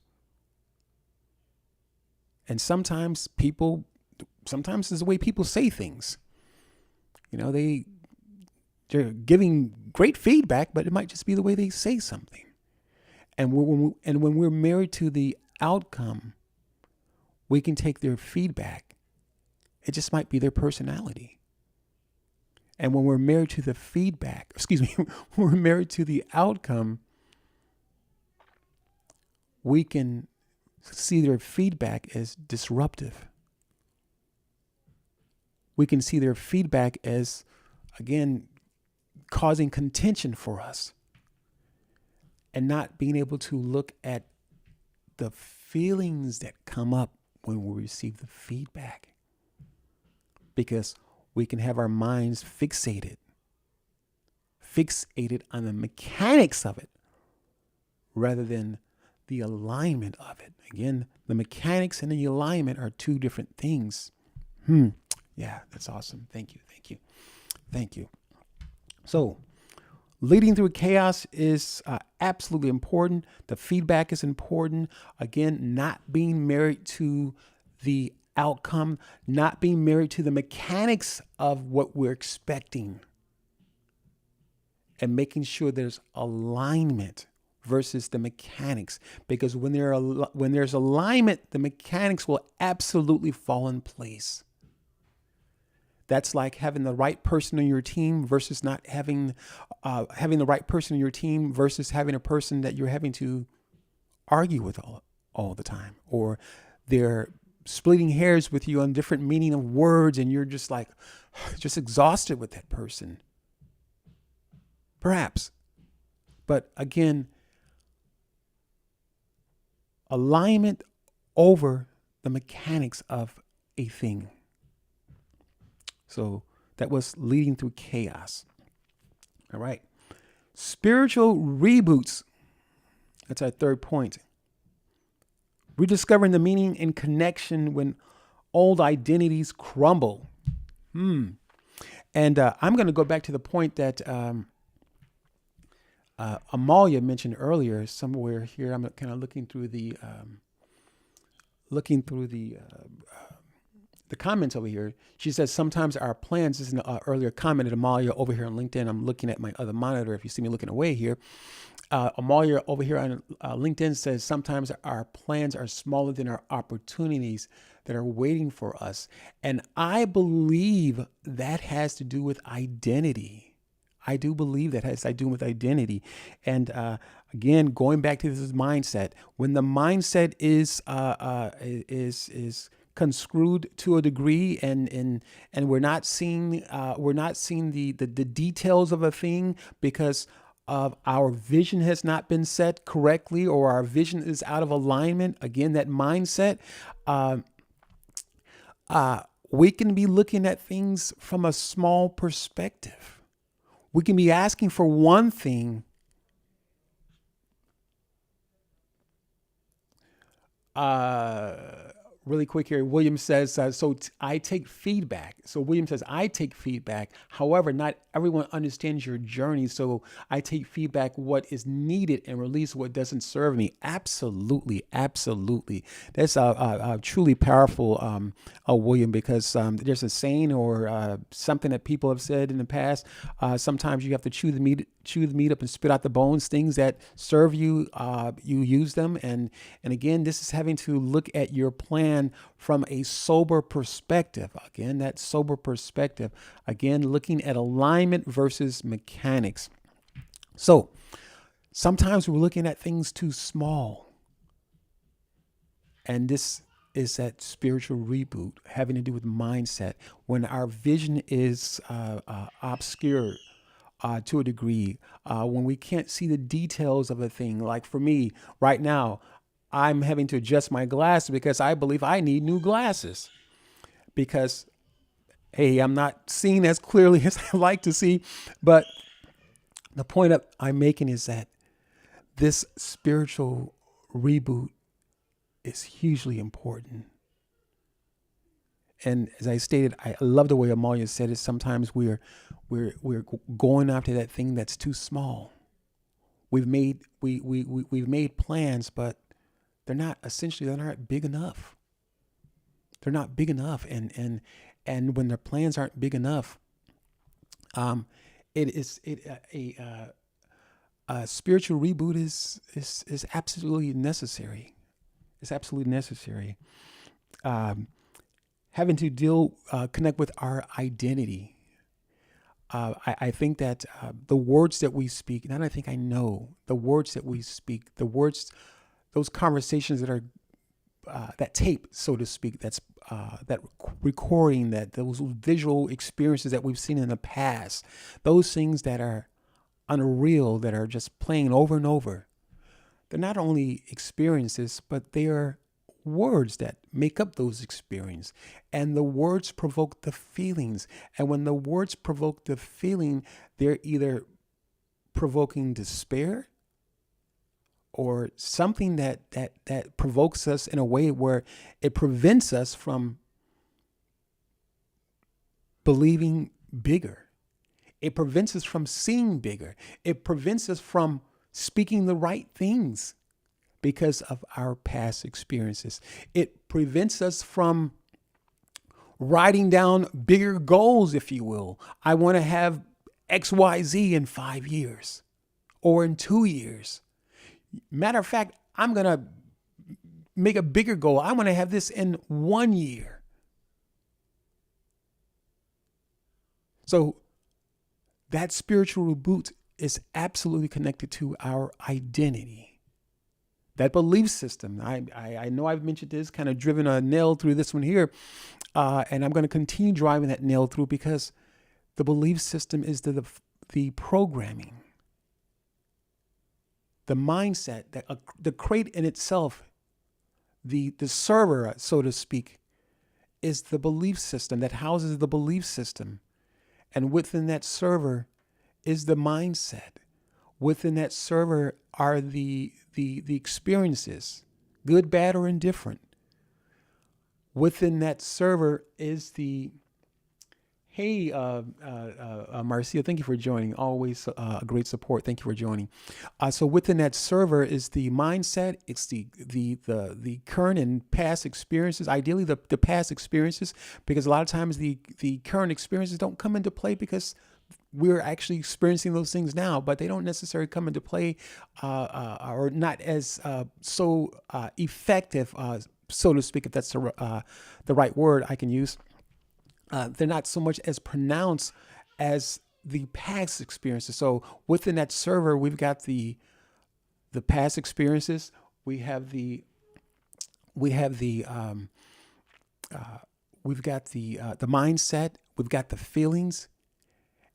Speaker 1: And sometimes it's the way people say things. You know, they're giving great feedback, but it might just be the way they say something. And when we're married to the outcome, we can take their feedback. It just might be their personality. And when we're married to the feedback, when we're married to the outcome, we can see their feedback as disruptive. We can see their feedback as, again, causing contention for us and not being able to look at the feelings that come up when we receive the feedback. Because we can have our minds fixated on the mechanics of it rather than the alignment of it. Again, the mechanics and the alignment are two different things. Yeah, that's awesome. Thank you. So, leading through chaos is absolutely important. The feedback is important. Again, not being married to the outcome, not being married to the mechanics of what we're expecting, and making sure there's alignment versus the mechanics. Because when there's alignment, the mechanics will absolutely fall in place. That's like having the right person on your team versus not having the right person on your team versus having a person that you're having to argue with all the time, or they're splitting hairs with you on different meaning of words, and you're just like just exhausted with that person. Perhaps. But again, alignment over the mechanics of a thing. So that was leading through chaos. All right. Spiritual reboots. That's our third point. Rediscovering the meaning and connection when old identities crumble. And I'm going to go back to the point that Amalia mentioned earlier. Somewhere here, I'm kind of looking through the comments over here. She says sometimes our plans, this is an earlier comment at Amalia over here on LinkedIn. I'm looking at my other monitor if you see me looking away here. Amalia over here on LinkedIn says sometimes our plans are smaller than our opportunities that are waiting for us. And I believe that has to do with identity. I do believe that has to do with identity. And again, going back to this mindset, when the mindset is conscrewed to a degree, and we're not seeing the details of a thing because of our vision has not been set correctly, or our vision is out of alignment. Again, that mindset, we can be looking at things from a small perspective. We can be asking for one thing really quick here. William says, I take feedback. So William says, I take feedback. However, not everyone understands your journey. So I take feedback, what is needed, and release what doesn't serve me. Absolutely. Absolutely. That's truly powerful, William, because there's a saying or something that people have said in the past. Sometimes you have to chew the meat up and spit out the bones. Things that serve you, you use them. And again, this is having to look at your plan from a sober perspective. Again, that sober perspective. Again, looking at alignment versus mechanics. So sometimes we're looking at things too small. And this is that spiritual reboot having to do with mindset. When our vision is obscured to a degree, when we can't see the details of a thing. Like for me right now, I'm having to adjust my glasses because I believe I need new glasses because, hey, I'm not seeing as clearly as I like to see. But the point I'm making is that this spiritual reboot is hugely important. And as I stated, I love the way Amalia said it. Sometimes we're going after that thing that's too small. We've made plans, but they're not big enough. They're not big enough, and when their plans aren't big enough, a spiritual reboot is absolutely necessary. It's absolutely necessary. Having to connect with our identity. I think that the words that we speak, not I think I know, the words that we speak, those conversations that are, that tape, so to speak, that recording, those visual experiences that we've seen in the past, those things that are unreal, that are just playing over and over, they're not only experiences, but they are words that make up those experiences, and the words provoke the feelings. And when the words provoke the feeling, they're either provoking despair or something that provokes us in a way where it prevents us from believing bigger. It prevents us from seeing bigger. It prevents us from speaking the right things because of our past experiences. It prevents us from writing down bigger goals, if you will. I want to have XYZ in 5 years or in 2 years. Matter of fact, I'm going to make a bigger goal. I want to have this in 1 year. So that spiritual reboot is absolutely connected to our identity. That belief system, I know I've mentioned this, kind of driven a nail through this one here, and I'm going to continue driving that nail through because the belief system is the programming, the mindset, the crate in itself, the server, so to speak, is the belief system that houses the belief system, and within that server is the mindset. Within that server are the experiences, good, bad, or indifferent. Within that server is hey, Marcia, thank you for joining. Always a great support. Thank you for joining. So within that server is the mindset. It's the current and past experiences. Ideally, the past experiences, because a lot of times the current experiences don't come into play because we're actually experiencing those things now, but they don't necessarily come into play or not as so effective, so to speak, if that's the right word I can use. They're not so much as pronounced as the past experiences. So within that server, we've got the past experiences. We've got the mindset. We've got the feelings.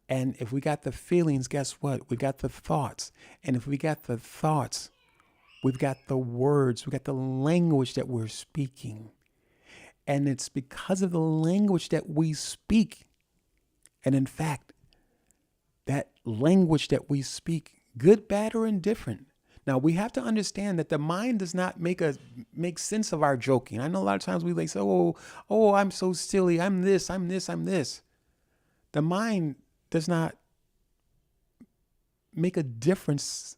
Speaker 1: And if we got the feelings, guess what? We got the thoughts. And if we got the thoughts, we've got the words, we got the language that we're speaking. And it's because of the language that we speak. And in fact, that language that we speak, good, bad, or indifferent, Now we have to understand that the mind does not make sense of our joking. I know a lot of times we like say, oh, I'm so silly. I'm this, I'm this, I'm this. The mind does not make a difference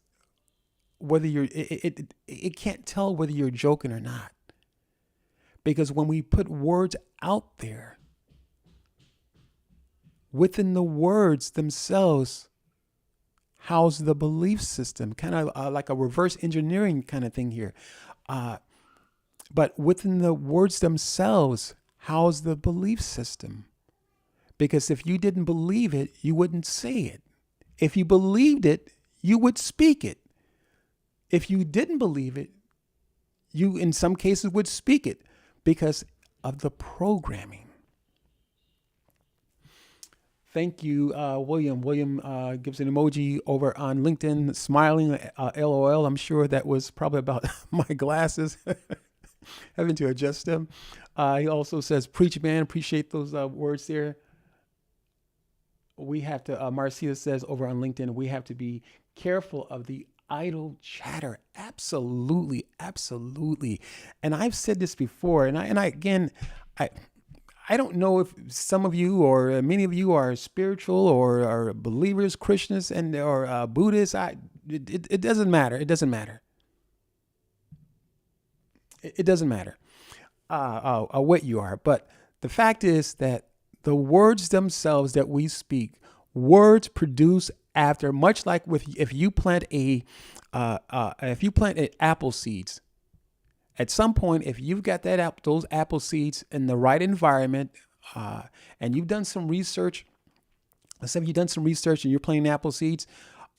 Speaker 1: whether it can't tell whether you're joking or not. Because when we put words out there, within the words themselves house the belief system, kind of like a reverse engineering kind of thing here. But within the words themselves house the belief system. Because if you didn't believe it, you wouldn't say it. If you believed it, you would speak it. If you didn't believe it, you in some cases would speak it because of the programming. Thank you, William. William gives an emoji over on LinkedIn, smiling, LOL. I'm sure that was probably about my glasses, having to adjust them. He also says, preach, man. Appreciate those words there. We have to, Marcia says over on LinkedIn, we have to be careful of the idle chatter. Absolutely, absolutely. And I've said this before, and I don't know if some of you or many of you are spiritual or are believers, Christians, or Buddhists. It doesn't matter. It doesn't matter. It doesn't matter what you are. But the fact is that the words themselves that we speak, words produce after, much like if you plant apple seeds. At some point, if you've got those apple seeds in the right environment, and you've done some research, let's say you've done some research and you're planting apple seeds,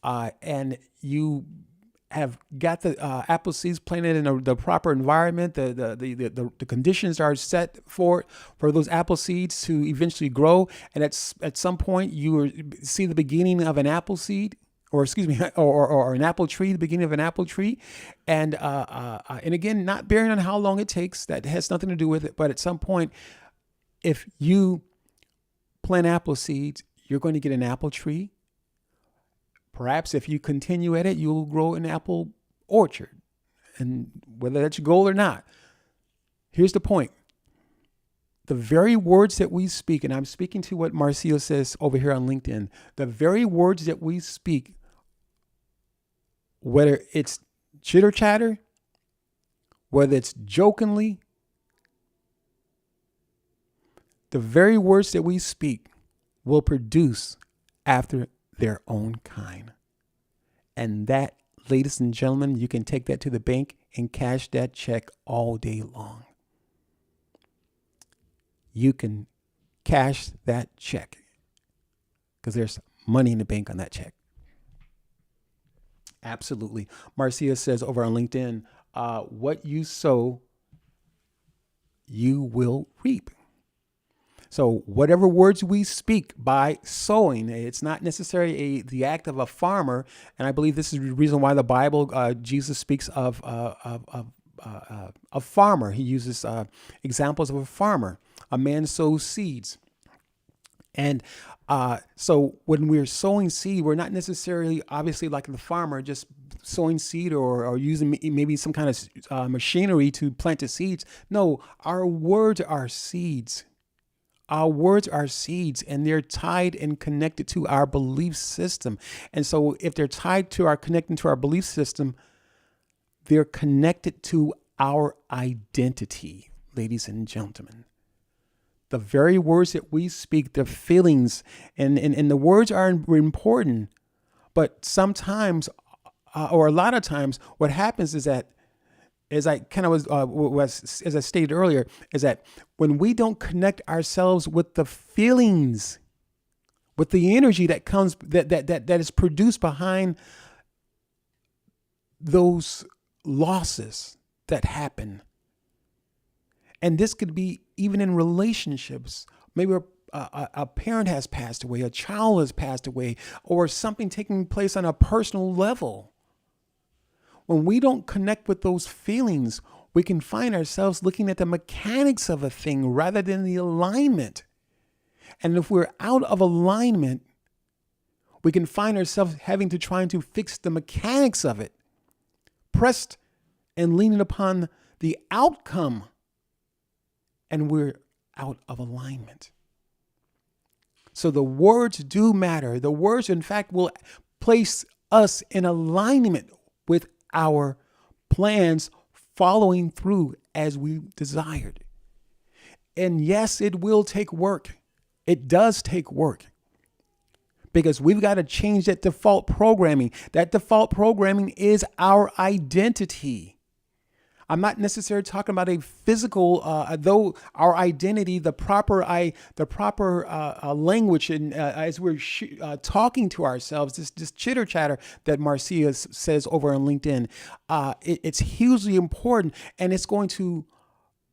Speaker 1: and you have got the apple seeds planted in the proper environment, the conditions are set for those apple seeds to eventually grow, and at some point you see the beginning of an apple seed. Or excuse me, or an apple tree, the beginning of an apple tree, and again, not bearing on how long it takes. That has nothing to do with it. But at some point, if you plant apple seeds, you're going to get an apple tree. Perhaps if you continue at it, you'll grow an apple orchard. And whether that's your goal or not, here's the point. The very words that we speak, and I'm speaking to what Marcia says over here on LinkedIn, the very words that we speak, whether it's chitter chatter, whether it's jokingly, the very words that we speak will produce after their own kind. And that, ladies and gentlemen, you can take that to the bank and cash that check all day long. You can cash that check because there's money in the bank on that check. Absolutely. Marcia says over on LinkedIn, what you sow, you will reap. So whatever words we speak by sowing, it's not necessarily the act of a farmer. And I believe this is the reason why the Bible, Jesus speaks of a farmer. He uses examples of a farmer. A man sows seeds. And so when we're sowing seed, we're not necessarily, obviously, like the farmer, just sowing seed or using maybe some kind of machinery to plant the seeds. No, our words are seeds. Our words are seeds, and they're tied and connected to our belief system. And so if they're connected to our belief system, they're connected to our identity, ladies and gentlemen. The very words that we speak, the feelings, and the words are important. But sometimes, or a lot of times, what happens is that, as I kind of as I stated earlier, is that when we don't connect ourselves with the feelings, with the energy that comes, that is produced behind those losses that happen. And this could be even in relationships. Maybe a parent has passed away, a child has passed away, or something taking place on a personal level. When we don't connect with those feelings, we can find ourselves looking at the mechanics of a thing rather than the alignment. And if we're out of alignment, we can find ourselves having to try to fix the mechanics of it pressed and leaning upon the outcome, and we're out of alignment. So the words do matter. The words, in fact, will place us in alignment with our plans following through as we desired. And yes, it will take work. It does take work because we've got to change that default programming. That default programming is our identity. I'm not necessarily talking about a physical, though our identity, the proper language, and as we're talking to ourselves, this chitter chatter that Marcia says over on LinkedIn, it's hugely important, and it's going to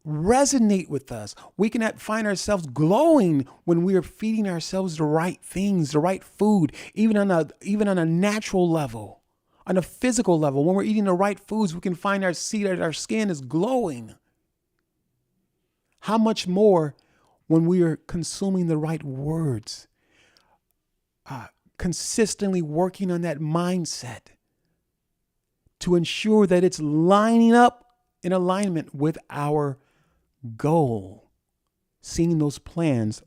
Speaker 1: resonate with us. We can find ourselves glowing when we are feeding ourselves the right things, the right food, even on a natural level. On a physical level, when we're eating the right foods, we can see that our skin is glowing. How much more when we are consuming the right words, consistently working on that mindset to ensure that it's lining up in alignment with our goal, seeing those plans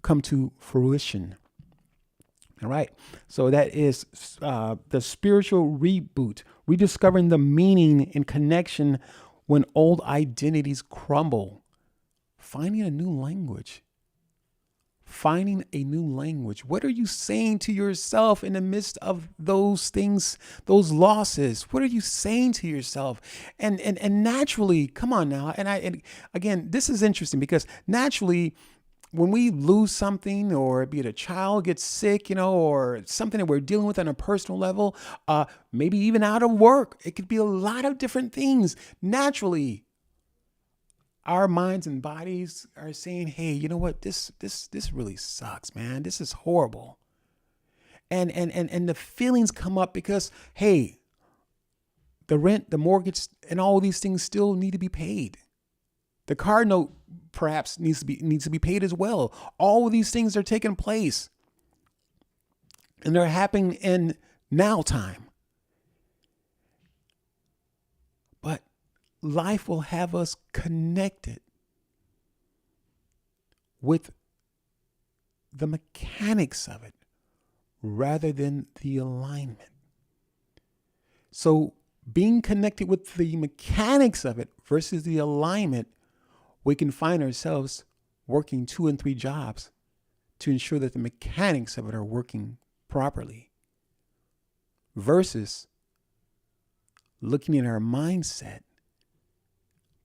Speaker 1: come to fruition. All right. So that is the spiritual reboot, rediscovering the meaning and connection when old identities crumble. Finding a new language. What are you saying to yourself in the midst of those things, those losses? What are you saying to yourself? And naturally, come on now. And again, this is interesting because naturally, when we lose something, or be it a child gets sick, or something that we're dealing with on a personal level, maybe even out of work, it could be a lot of different things. Naturally, our minds and bodies are saying, "Hey, you know what? This really sucks, man. This is horrible." And the feelings come up because, hey, the rent, the mortgage, and all these things still need to be paid. The car note perhaps needs to be paid as well. All of these things are taking place, and they're happening in now time. But life will have us connected with the mechanics of it rather than the alignment. So being connected with the mechanics of it versus the alignment, we can find ourselves working 2 and 3 jobs to ensure that the mechanics of it are working properly, versus looking at our mindset,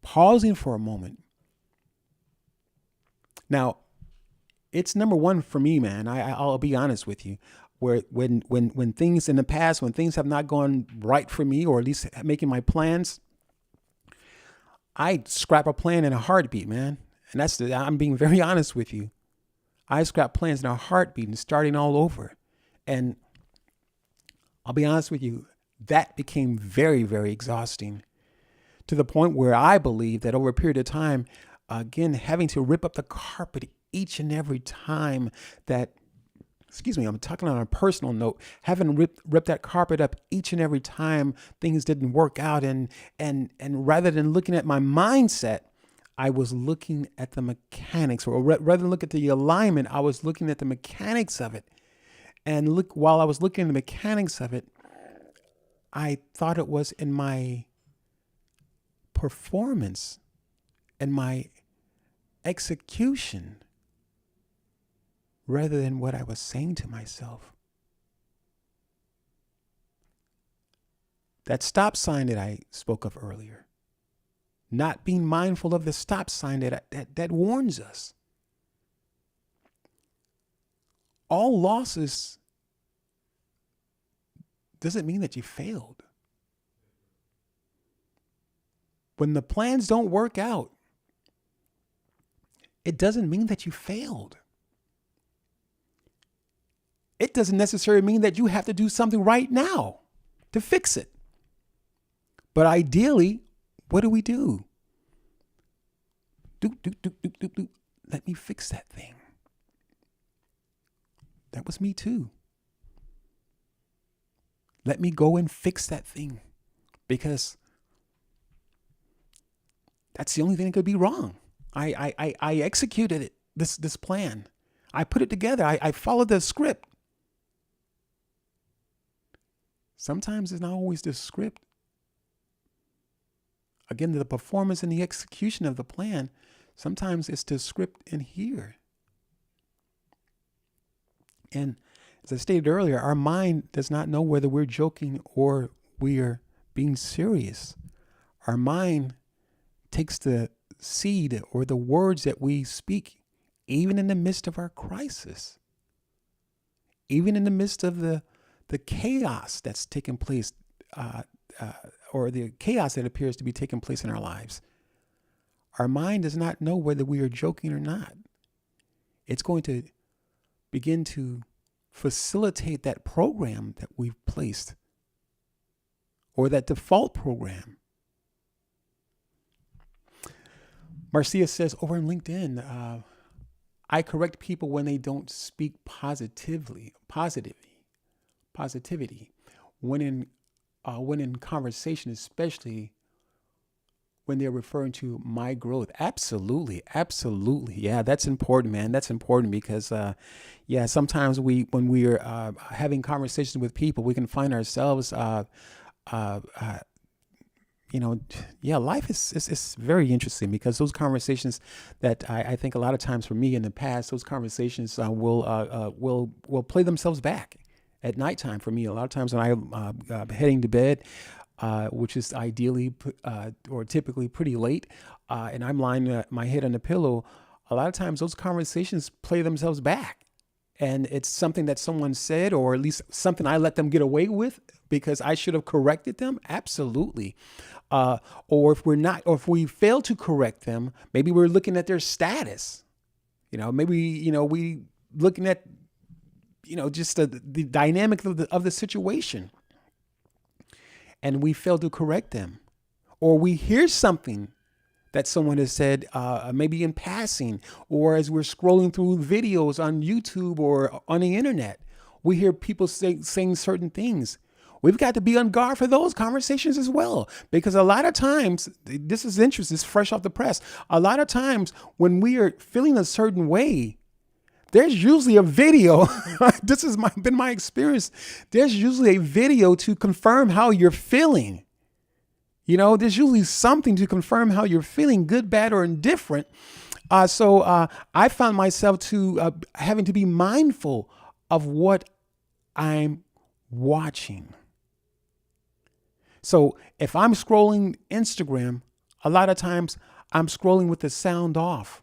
Speaker 1: pausing for a moment. Now, it's number one for me, man. I'll be honest with you. Where when things in the past, when things have not gone right for me, or at least making my plans, I scrap a plan in a heartbeat, man. And I'm being very honest with you. I scrap plans in a heartbeat and starting all over. And I'll be honest with you, that became very, very exhausting, to the point where I believe that over a period of time, again, having to rip up the carpet each and every time that, I'm talking on a personal note, having ripped that carpet up each and every time things didn't work out. And rather than looking at my mindset, I was looking at the mechanics, or rather than look at the alignment, I was looking at the mechanics of it. And while I was looking at the mechanics of it, I thought it was in my performance and my execution rather than what I was saying to myself. That stop sign that I spoke of earlier, not being mindful of the stop sign that warns us. All losses doesn't mean that you failed. When the plans don't work out, it doesn't mean that you failed. It doesn't necessarily mean that you have to do something right now to fix it. But ideally, what do? Let me fix that thing. That was me too. Let me go and fix that thing, because that's the only thing that could be wrong. I executed it, this plan. I put it together. I followed the script. Sometimes it's not always the script. Again, the performance and the execution of the plan, sometimes it's the script in here. And as I stated earlier, our mind does not know whether we're joking or we're being serious. Our mind takes the seed or the words that we speak, even in the midst of our crisis, even in the midst of the chaos that's taking place, or the chaos that appears to be taking place in our lives. Our mind does not know whether we are joking or not. It's going to begin to facilitate that program that we've placed, or that default program. Marcia says over in LinkedIn, I correct people when they don't speak positivity. When in conversation, especially when they're referring to my growth. Absolutely. Yeah, that's important, man. That's important because, sometimes when we're having conversations with people, we can find ourselves, life is very interesting, because those conversations that I think a lot of times for me in the past, those conversations will play themselves back at nighttime for me. A lot of times when I'm heading to bed, which is ideally or typically pretty late, and I'm lying my head on the pillow, a lot of times those conversations play themselves back. And it's something that someone said, or at least something I let them get away with because I should have corrected them. Absolutely. Or if we fail to correct them, maybe we're looking at their status. Maybe we looking at just the dynamic of the situation, and we fail to correct them, or we hear something that someone has said, maybe in passing, or as we're scrolling through videos on YouTube or on the internet, we hear people saying certain things. We've got to be on guard for those conversations as well, because a lot of times, this is interesting, this is fresh off the press. A lot of times when we are feeling a certain way, there's usually a video. This has been my experience. There's usually a video to confirm how you're feeling. There's usually something to confirm how you're feeling, good, bad, or indifferent. So I found myself having to be mindful of what I'm watching. So if I'm scrolling Instagram, a lot of times I'm scrolling with the sound off.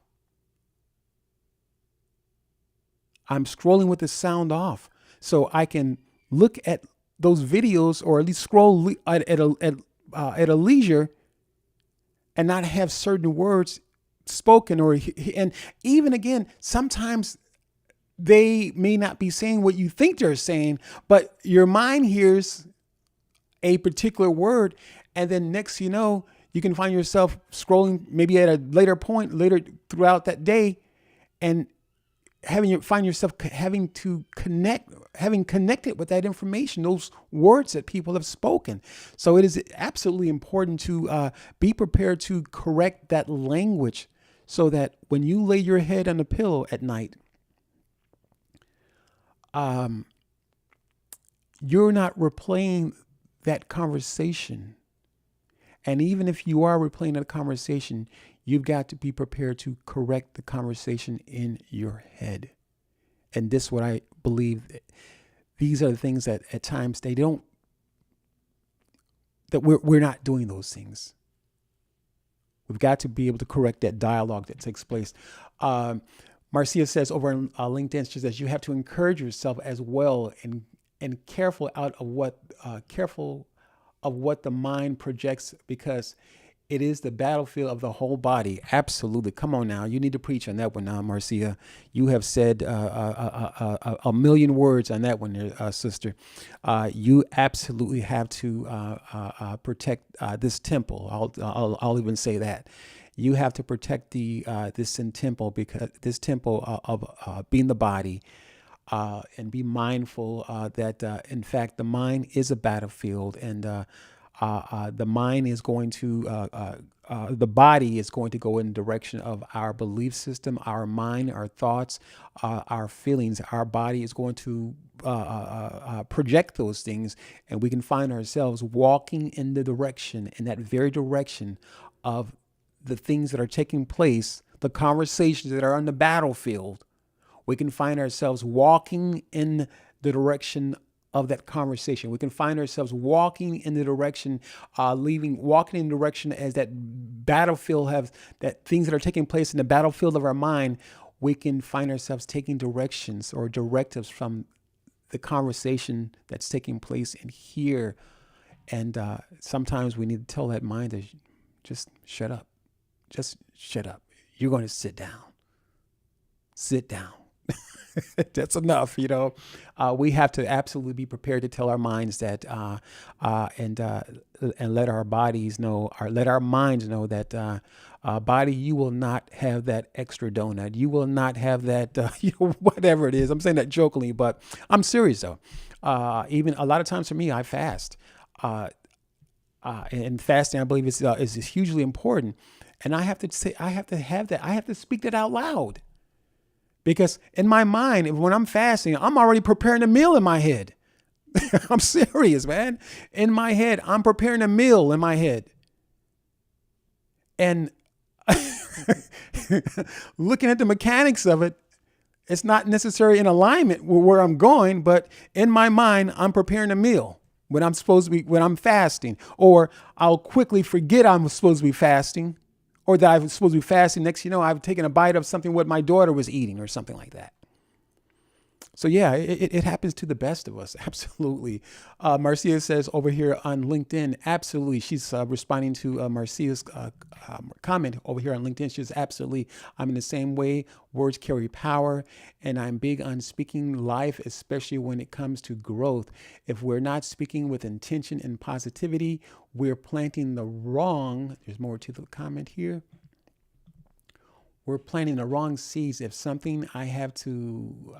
Speaker 1: So I can look at those videos, or at least scroll at a leisure, and not have certain words spoken, and even again, sometimes they may not be saying what you think they're saying, but your mind hears a particular word, and then next you can find yourself scrolling maybe at a later throughout that day, and find yourself having connected with that information, those words that people have spoken. So it is absolutely important to be prepared to correct that language, so that when you lay your head on the pillow at night, you're not replaying that conversation. And even if you are replaying that conversation, you've got to be prepared to correct the conversation in your head. And this is what I believe. These are the things that at times that we're not doing those things. We've got to be able to correct that dialogue that takes place. Marcia says over on LinkedIn, she says you have to encourage yourself as well, and careful of what the mind projects, because it is the battlefield of the whole body. Absolutely. Come on now. You need to preach on that one now, Marcia. You have said a million words on that one, sister. You absolutely have to protect this temple. I'll even say that. You have to protect this temple, because this temple of being the body, and be mindful that, in fact, the mind is a battlefield, and the mind is going to, the body is going to go in the direction of our belief system, our mind, our thoughts, our feelings. Our body is going to project those things, and we can find ourselves walking in the direction, in that very direction of the things that are taking place, the conversations that are on the battlefield. We can find ourselves walking in the direction of that conversation. We can find ourselves walking in the direction, walking in the direction as that battlefield have, that things that are taking place in the battlefield of our mind. We can find ourselves taking directions or directives from the conversation that's taking place in here. And sometimes we need to tell that mind to just shut up. Just shut up. You're going to sit down. Sit down. That's enough. We have to absolutely be prepared to tell our minds that, and let our bodies know, or let our minds know that, body, you will not have that extra donut. You will not have that, whatever it is. I'm saying that jokingly, but I'm serious though. Even a lot of times for me, I fast, and fasting, I believe is hugely important. And I have to say, I have to have that. I have to speak that out loud. Because in my mind, when I'm fasting, I'm already preparing a meal in my head. I'm serious, man. In my head, I'm preparing a meal in my head. And looking at the mechanics of it, it's not necessarily in alignment with where I'm going, but in my mind, I'm preparing a meal when I'm fasting, or I'll quickly forget I'm supposed to be fasting. Or that I was supposed to be fasting. Next, I've taken a bite of something what my daughter was eating or something like that. So yeah, it happens to the best of us. Absolutely. Marcia says over here on LinkedIn, absolutely. She's responding to Marcia's comment over here on LinkedIn. She says, absolutely. I'm in the same way. Words carry power, and I'm big on speaking life, especially when it comes to growth. If we're not speaking with intention and positivity, we're planting the wrong. There's more to the comment here. We're planting the wrong seeds. If something I have to,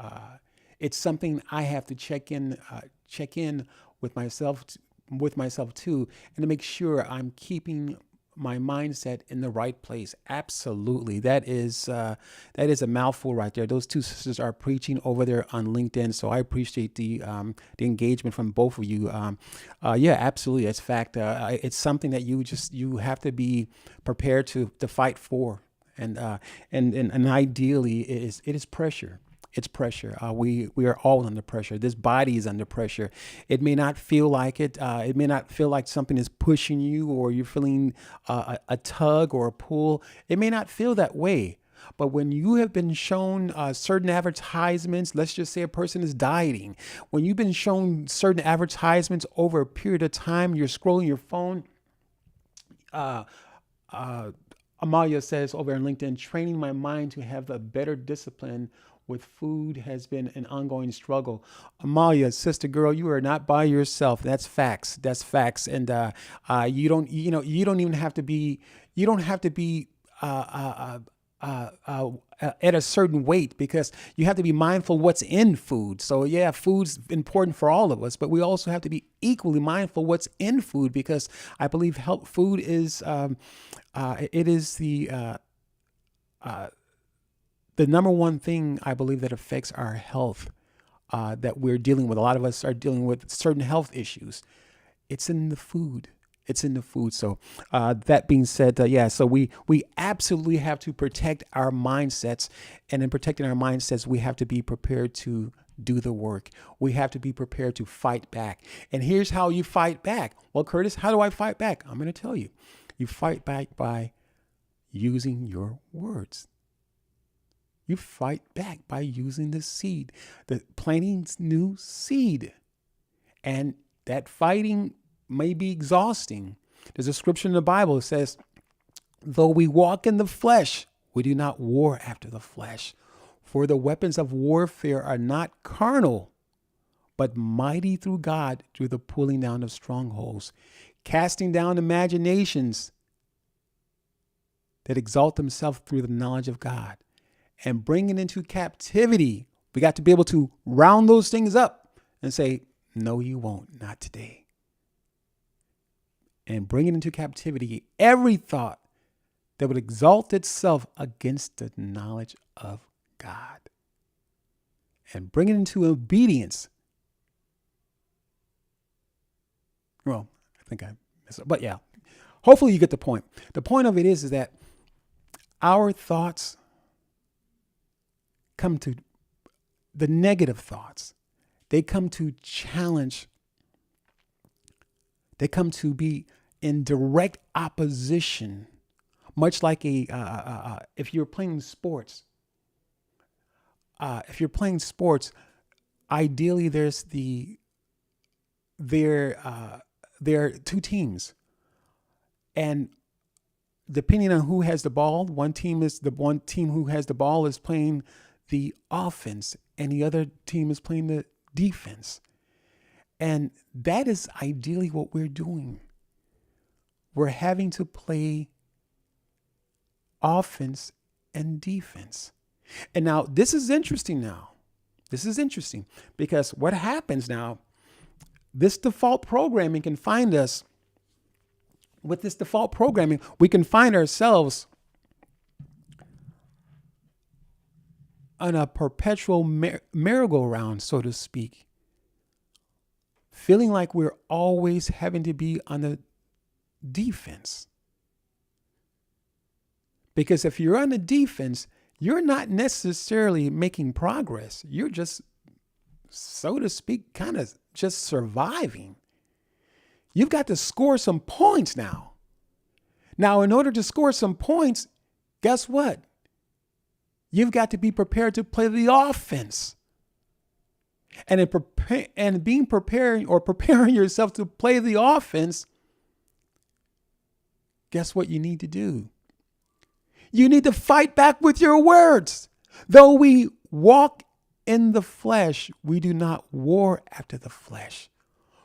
Speaker 1: it's something I have to check in with myself too, and to make sure I'm keeping my mindset in the right place. Absolutely. That is a mouthful right there. Those two sisters are preaching over there on LinkedIn. So I appreciate the engagement from both of you. Yeah, absolutely. It's fact. It's something that you have to be prepared to fight for. And ideally it is pressure. It's pressure. We are all under pressure. This body is under pressure. It may not feel like it. It may not feel like something is pushing you, or you're feeling a tug or a pull. It may not feel that way. But when you have been shown certain advertisements, let's just say a person is dieting. When you've been shown certain advertisements over a period of time, you're scrolling your phone. Amalia says over on LinkedIn, training my mind to have a better discipline with food has been an ongoing struggle. Amalia, sister girl, you are not by yourself. That's facts. That's facts. And you don't even have to be. You don't have to be at a certain weight, because you have to be mindful what's in food. So yeah, food's important for all of us, but we also have to be equally mindful what's in food, because I believe food is it is the number one thing I believe that affects our health, that we're dealing with. A lot of us are dealing with certain health issues. It's in the food. It's in the food. So that being said, yeah, so we absolutely have to protect our mindsets. And in protecting our mindsets, we have to be prepared to do the work. We have to be prepared to fight back. And here's how you fight back. Well, Curtis, how do I fight back? I'm going to tell you. You fight back by using your words. You fight back by using the seed, the planting new seed. And that fighting may be exhausting. There's a scripture in the Bible that says, though we walk in the flesh, we do not war after the flesh. For the weapons of warfare are not carnal, but mighty through God, through the pulling down of strongholds, casting down imaginations that exalt themselves through the knowledge of God, and bringing into captivity We got to be able to round those things up and say, no, you won't, not today. And bring it into captivity every thought that would exalt itself against the knowledge of God. And bring it into obedience. Well, I think I messed up. But yeah, hopefully you get the point. The point of it is that our thoughts come to the negative thoughts. They come to challenge. They come to be in direct opposition, much like if you're playing sports. Ideally there are two teams, and depending on who has the ball, the one team who has the ball is playing the offense, and the other team is playing the defense. And that is ideally what we're doing. We're having to play offense and defense. And now this is interesting because what happens now, this default programming can find us. With this default programming, we can find ourselves on a perpetual merry-go-round, so to speak, feeling like we're always having to be on the defense. Because if you're on the defense, you're not necessarily making progress. You're just, so to speak, kind of just surviving. You've got to score some points now. Now, in order to score some points, guess what? You've got to be prepared to play the offense. And preparing yourself to play the offense, guess what you need to do? You need to fight back with your words. Though we walk in the flesh, we do not war after the flesh.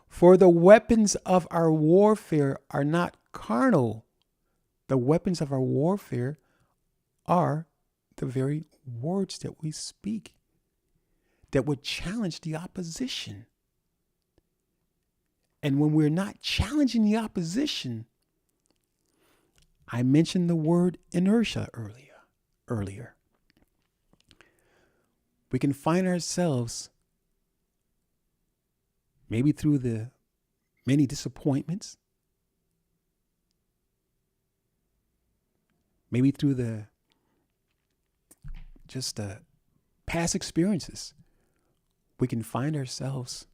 Speaker 1: For the weapons of our warfare are not carnal. The weapons of our warfare are the very words that we speak that would challenge the opposition. And when we're not challenging the opposition, I mentioned the word inertia earlier. We can find ourselves, maybe through the many disappointments, maybe through the past experiences, we can find ourselves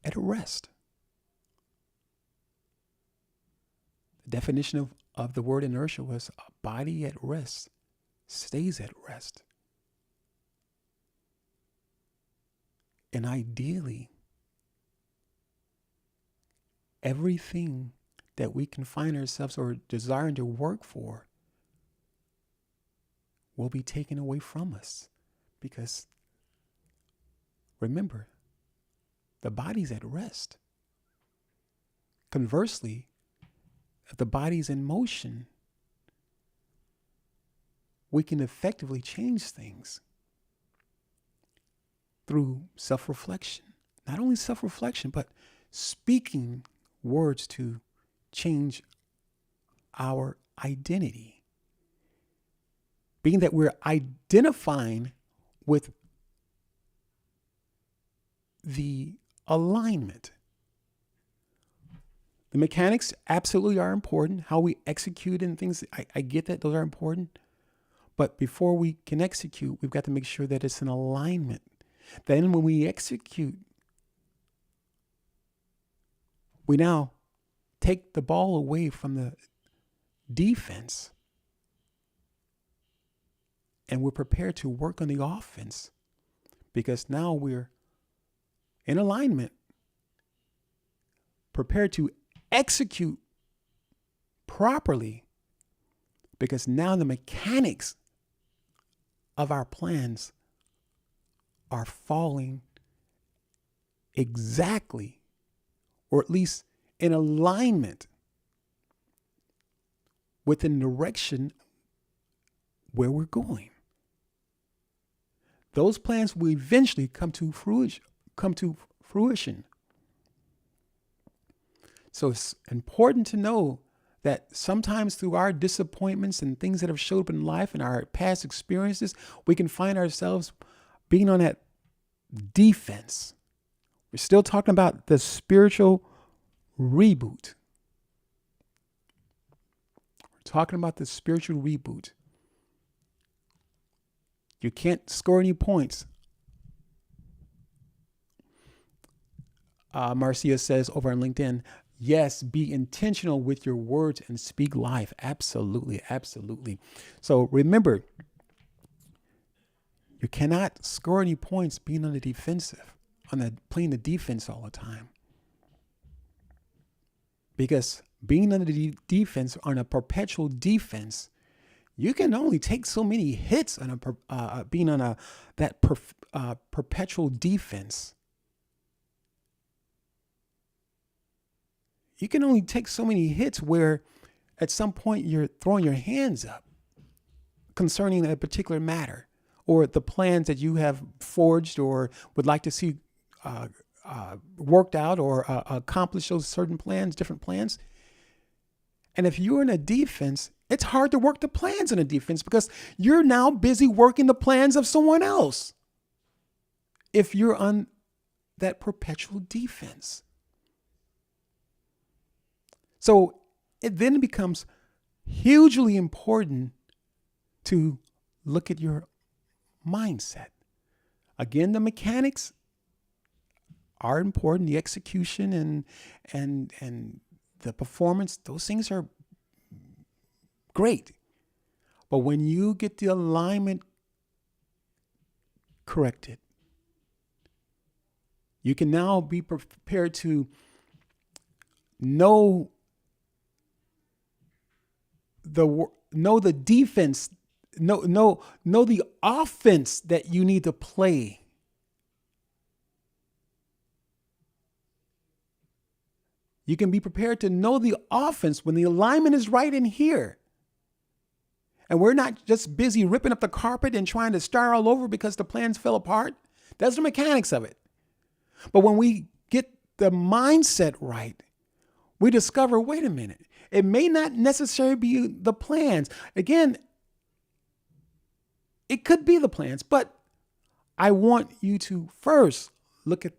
Speaker 1: at rest. The definition of the word inertia was a body at rest stays at rest. And ideally, everything that we can find ourselves or desiring to work for will be taken away from us. Because remember, the body's at rest. Conversely, if the body's in motion, we can effectively change things through self-reflection. Not only self-reflection, but speaking words to change our identity. Being that we're identifying with the alignment. The mechanics absolutely are important. How we execute and things, I get that those are important. But before we can execute, we've got to make sure that it's in alignment. Then when we execute, we now take the ball away from the defense and we're prepared to work on the offense because now we're in alignment, prepared to execute properly because now the mechanics of our plans are falling exactly, or at least in alignment with the direction where we're going. those plans will eventually come to fruition. So it's important to know that sometimes through our disappointments and things that have showed up in life and our past experiences, we can find ourselves being on that defense. We're still talking about the spiritual reboot. We're talking about the spiritual reboot. You can't score any points. Marcia says over on LinkedIn, yes, be intentional with your words and speak life. Absolutely, absolutely. So remember, you cannot score any points being on the defensive, playing the defense all the time. Because being on the defense, on a perpetual defense, you can only take so many hits on being on perpetual defense. You can only take so many hits where at some point you're throwing your hands up concerning a particular matter or the plans that you have forged or would like to see worked out or accomplish those certain plans, different plans. And if you're in a defense, it's hard to work the plans in a defense because you're now busy working the plans of someone else. If you're on that perpetual defense. So it then becomes hugely important to look at your mindset. Again, the mechanics are important, the execution and the performance, those things are great. But when you get the alignment corrected, you can now be prepared to know the defense, know the offense that you need to play. You can be prepared to know the offense when the alignment is right in here. And we're not just busy ripping up the carpet and trying to start all over because the plans fell apart. That's the mechanics of it. But when we get the mindset right, we discover, wait a minute, it may not necessarily be the plans. Again, it could be the plans, but I want you to first look at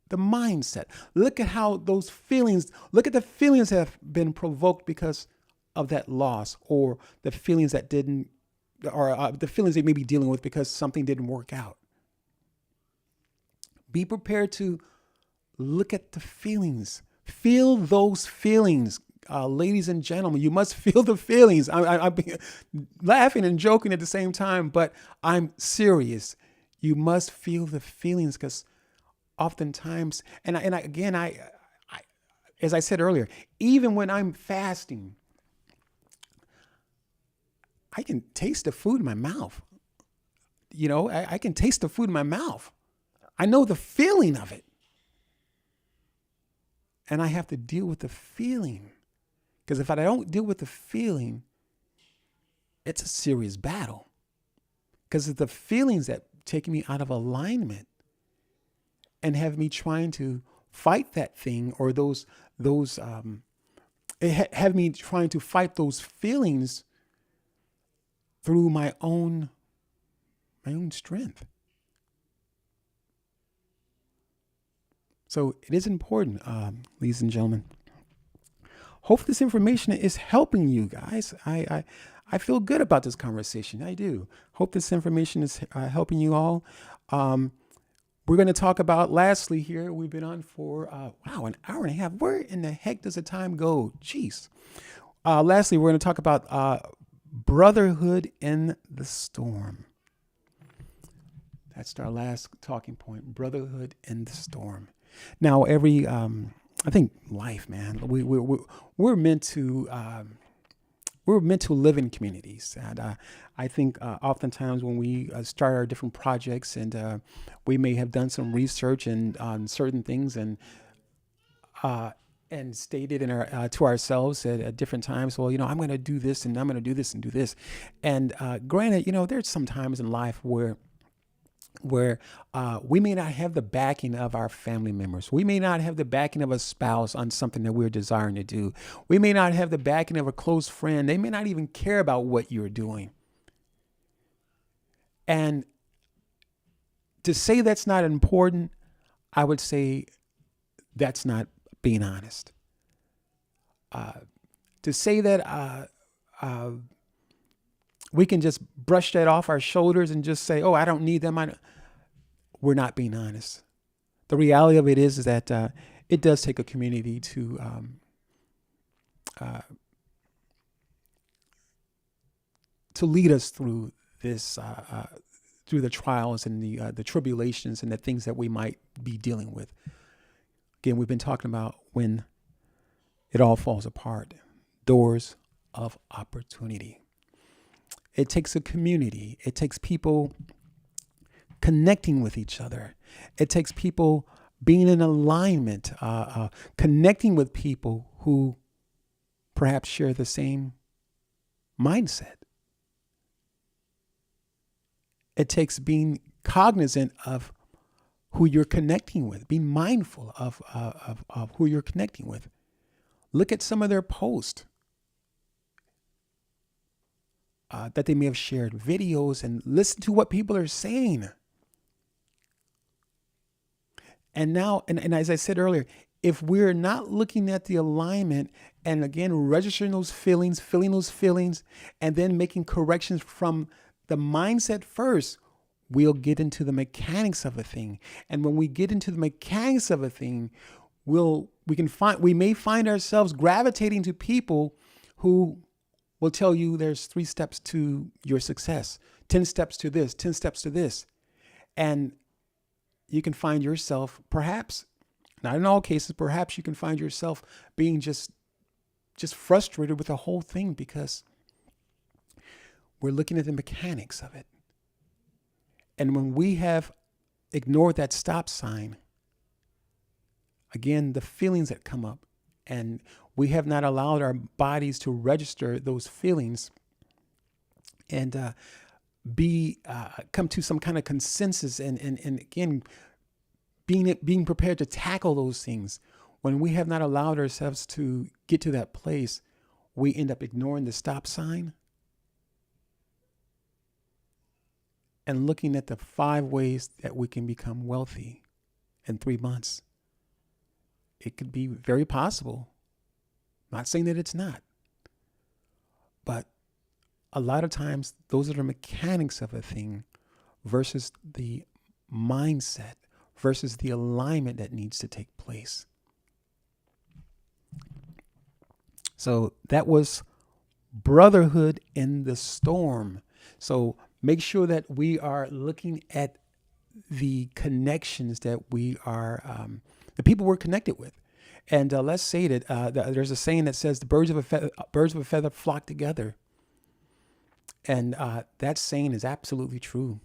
Speaker 1: the mindset. Look at how those feelings, look at the feelings that have been provoked because of that loss or the feelings that didn't, or the feelings they may be dealing with because something didn't work out. Be prepared to look at the feelings. Feel those feelings. Ladies and gentlemen, you must feel the feelings. I'm laughing and joking at the same time, but I'm serious. You must feel the feelings because oftentimes, I, as I said earlier, even when I'm fasting, I can taste the food in my mouth. I can taste the food in my mouth. I know the feeling of it. And I have to deal with the feeling. Because if I don't deal with the feeling, it's a serious battle. Because it's the feelings that take me out of alignment and have me trying to fight that thing or have me trying to fight those feelings through my own strength. So it is important, ladies and gentlemen. Hope this information is helping you guys. I feel good about this conversation. I do. Hope this information is helping you all. We're going to talk about, lastly here, we've been on for, an hour and a half. Where in the heck does the time go? Jeez. Lastly, we're going to talk about brotherhood in the storm. That's our last talking point, brotherhood in the storm. Now, I think life, man, we're meant to live in communities. And I think oftentimes when we start our different projects and we may have done some research on certain things and stated to ourselves at different times, well, I'm going to do this and I'm going to do this and do this. And granted, there's some times in life where where we may not have the backing of our family members. We may not have the backing of a spouse on something that we're desiring to do. We may not have the backing of a close friend. They may not even care about what you're doing. And to say that's not important, I would say that's not being honest. To say that we can just brush that off our shoulders and just say, "Oh, I don't need them," we're not being honest. The reality of it is that it does take a community to lead us through this, through the trials and the tribulations and the things that we might be dealing with. Again, we've been talking about when it all falls apart, doors of opportunity. It takes a community. It takes people connecting with each other. It takes people being in alignment, connecting with people who perhaps share the same mindset. It takes being cognizant of who you're connecting with, being mindful of who you're connecting with. Look at some of their posts that they may have shared, videos, and listen to what people are saying. And now, and as I said earlier, if we're not looking at the alignment and again, registering those feelings, feeling those feelings, and then making corrections from the mindset first, we'll get into the mechanics of a thing. And when we get into the mechanics of a thing, we may find ourselves gravitating to people who will tell you there's 3 steps to your success, 10 steps to this, 10 steps to this. And you can find yourself, perhaps, not in all cases, perhaps you can find yourself being just frustrated with the whole thing because we're looking at the mechanics of it. And when we have ignored that stop sign, again, the feelings that come up, and we have not allowed our bodies to register those feelings and come to some kind of consensus and again, being prepared to tackle those things. When we have not allowed ourselves to get to that place, we end up ignoring the stop sign and looking at the 5 ways that we can become wealthy in 3 months. It could be very possible. Not saying that it's not. But a lot of times, those are the mechanics of a thing versus the mindset, versus the alignment that needs to take place. So that was brotherhood in the storm. So make sure that we are looking at the connections that we are, the people we're connected with. And let's say that there's a saying that says the birds of a feather flock together. And that saying is absolutely true.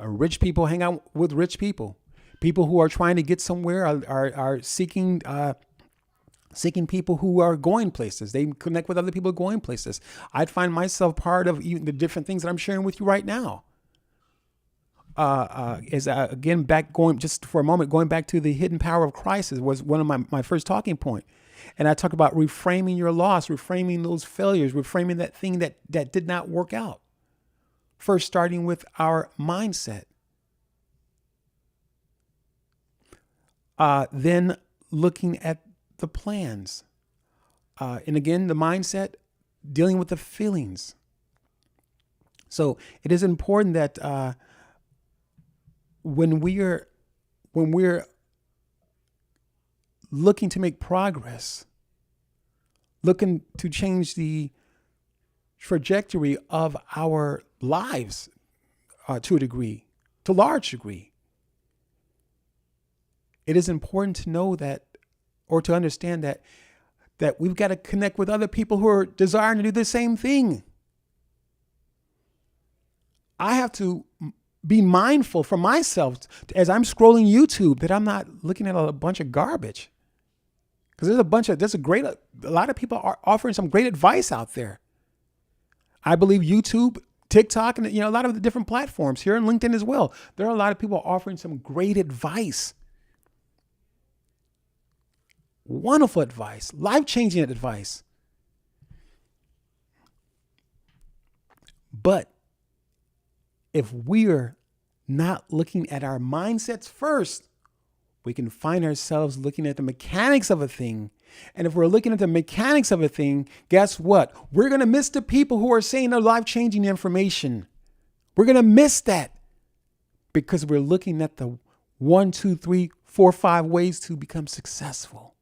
Speaker 1: Rich people hang out with rich people. People who are trying to get somewhere are seeking people who are going places. They connect with other people going places. I'd find myself part of even the different things that I'm sharing with you right now. Again, going back to the hidden power of crisis was one of my first talking point. And I talk about reframing your loss, reframing those failures, reframing that thing that did not work out. First, starting with our mindset. Then looking at the plans. And again, the mindset, dealing with the feelings. So it is important that when we're looking to make progress, looking to change the trajectory of our lives to a large degree, it is important to know that, or to understand that we've got to connect with other people who are desiring to do the same thing. I have to be mindful for myself as I'm scrolling YouTube that I'm not looking at a bunch of garbage. Because a lot of people are offering some great advice out there. I believe YouTube TikTok, and a lot of the different platforms here on LinkedIn as well. There are a lot of people offering some great advice, wonderful advice, life-changing advice. But if we're not looking at our mindsets first, we can find ourselves looking at the mechanics of a thing. And if we're looking at the mechanics of a thing, guess what? We're going to miss the people who are saying the life-changing information. We're going to miss that because we're looking at the 1, 2, 3, 4, 5 ways to become successful.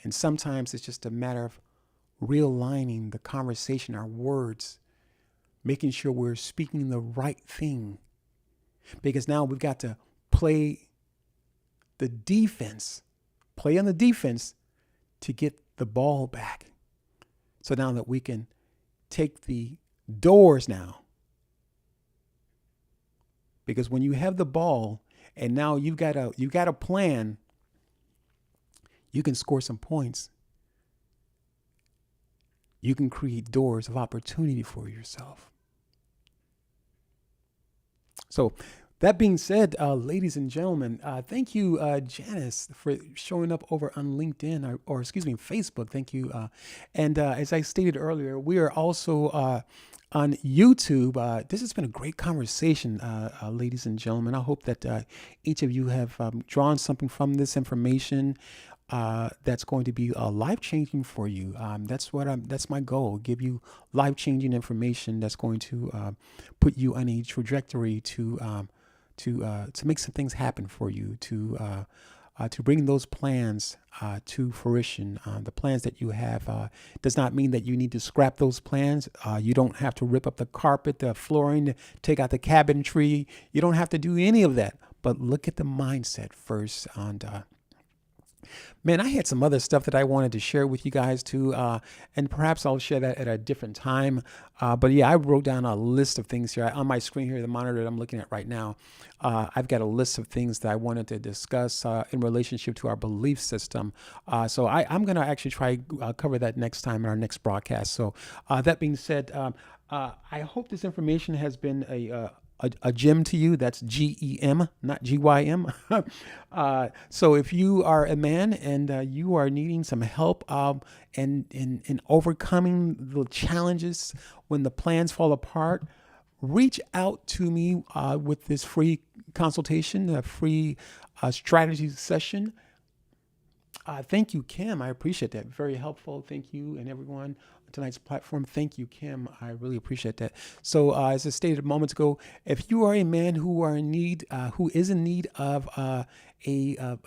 Speaker 1: And sometimes it's just a matter of realigning the conversation, our words, making sure we're speaking the right thing. Because now we've got to play the defense, play on the defense to get the ball back. So now that we can take the doors now. Because when you have the ball and now you've got a plan, you can score some points. You can create doors of opportunity for yourself. So that being said, ladies and gentlemen, thank you, Janice, for showing up over on LinkedIn or Facebook. Thank you. And as I stated earlier, we are also on YouTube. This has been a great conversation, ladies and gentlemen. I hope that each of you have drawn something from this information that's going to be life-changing for you. That's my goal. Give you life-changing information that's going to put you on a trajectory to make some things happen for you, to bring those plans to fruition. The plans that you have does not mean that you need to scrap those plans. You don't have to rip up the carpet, the flooring, take out the cabinetry. You don't have to do any of that. But look at the mindset first. And man, I had some other stuff that I wanted to share with you guys too, and perhaps I'll share that at a different time. But yeah, I wrote down a list of things here on my screen here, the monitor that I'm looking at right now. I've got a list of things that I wanted to discuss in relationship to our belief system. So I'm going to actually try cover that next time in our next broadcast. So that being said, I hope this information has been a gem to you. That's GEM, not GYM. So if you are a man and you are needing some help in overcoming the challenges when the plans fall apart, reach out to me with this free consultation, a free strategy session. Thank you, Kim. I appreciate that. Very helpful. Thank you and everyone on tonight's platform. Thank you, Kim. I really appreciate that. So as I stated moments ago, if you are a man who is in need of a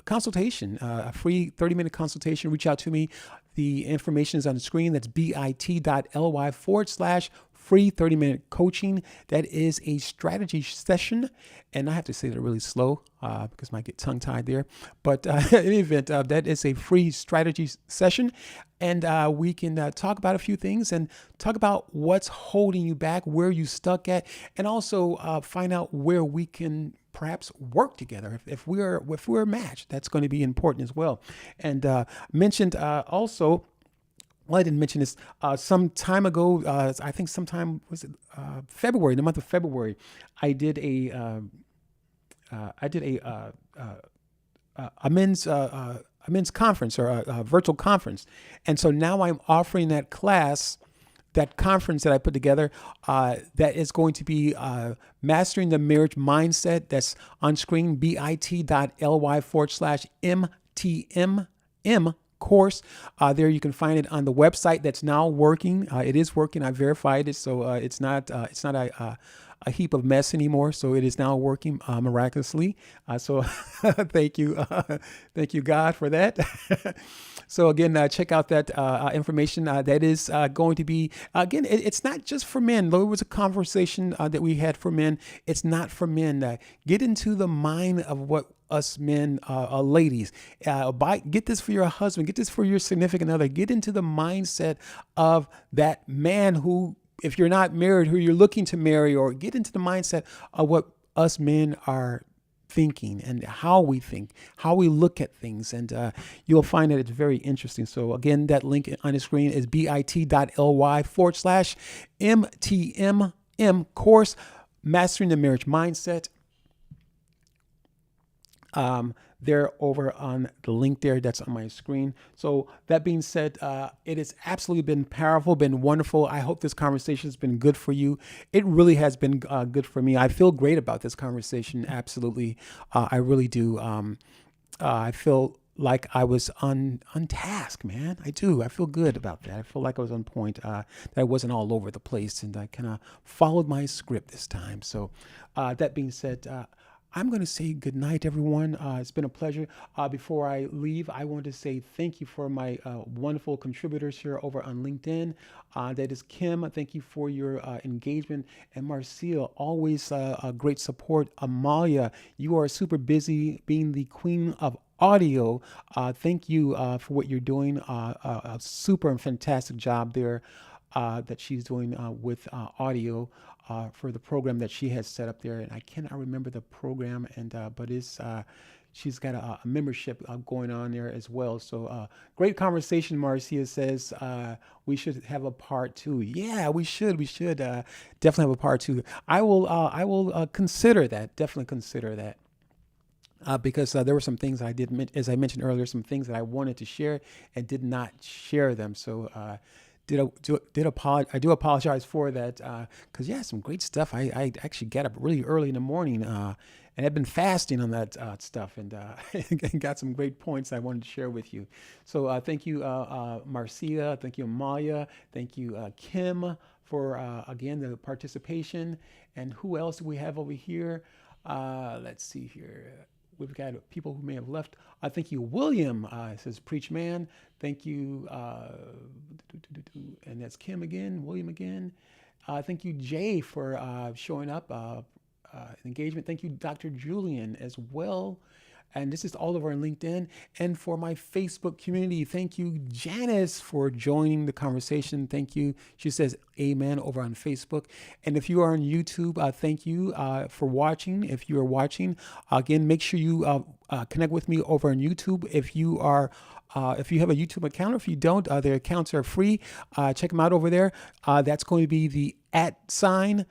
Speaker 1: consultation, a free 30-minute consultation, reach out to me. The information is on the screen. That's bit.ly/free 30-minute coaching. That is a strategy session. And I have to say that really slow because I might get tongue-tied there. But in any event, that is a free strategy session. And we can talk about a few things and talk about what's holding you back, where you stuck at, and also find out where we can perhaps work together. If we're a match, that's going to be important as well. And mentioned also, well, I didn't mention this some time ago. I think sometime February, the month of February, I did a men's conference or a virtual conference, and so now I'm offering that class, that conference that I put together, that is going to be mastering the marriage mindset. That's on screen, bit.ly/MTMM course. There you can find it on the website. That's now working. It is working. I verified it, so it's not a heap of mess anymore. So it is now working miraculously. So thank you God for that. So again, check out that information. That is going to be, again, it's not just for men. Though it was a conversation that we had for men, it's not for men. Get into the mind of what us men, ladies, get this for your husband, get this for your significant other. Get into the mindset of that man who, if you're not married, who you're looking to marry, or get into the mindset of what us men are thinking and how we think, how we look at things. And you'll find that it's very interesting. So again, that link on the screen is bit.ly/MTMM course, Mastering the Marriage Mindset. There over on the link there that's on my screen. So that being said, it has absolutely been powerful, been wonderful. I hope this conversation has been good for you. It really has been good for me. I feel great about this conversation. Absolutely. I really do. I feel like I was on task, man. I do. I feel good about that. I feel like I was on point, that I wasn't all over the place, and I kind of followed my script this time. So that being said, I'm going to say good night, everyone. It's been a pleasure. Before I leave, I want to say thank you for my wonderful contributors here over on LinkedIn. That is Kim. Thank you for your engagement. And Marcia, always a great support. Amalia, you are super busy being the queen of audio. Thank you for what you're doing. A super and fantastic job there that she's doing with audio for the program that she has set up there. And I cannot remember the program, and but it's she's got a membership going on there as well. So great conversation. Marcia says we should have a part two. Yeah, we should. We should definitely have a part two. I will consider that. Definitely consider that. Because there were some things I did, as I mentioned earlier, some things that I wanted to share and did not share them. So I do apologize for that, because yeah, some great stuff. I actually got up really early in the morning, and I've been fasting on that stuff, and got some great points I wanted to share with you. So thank you, Marcia. Thank you, Amalia. Thank you, Kim, for again the participation. And who else do we have over here? Let's see here. We've got people who may have left. Thank you, William. Says Preach Man. Thank you, and that's Kim again, William again. Thank you, Jay, for showing up, engagement. Thank you, Dr. Julian, as well. And this is all over on LinkedIn. And for my Facebook community, thank you, Janice, for joining the conversation. Thank you. She says amen over on Facebook. And if you are on YouTube, thank you for watching. If you are watching, again, make sure you connect with me over on YouTube. If you are if you have a YouTube account, or if you don't, their accounts are free. Check them out over there. That's going to be the @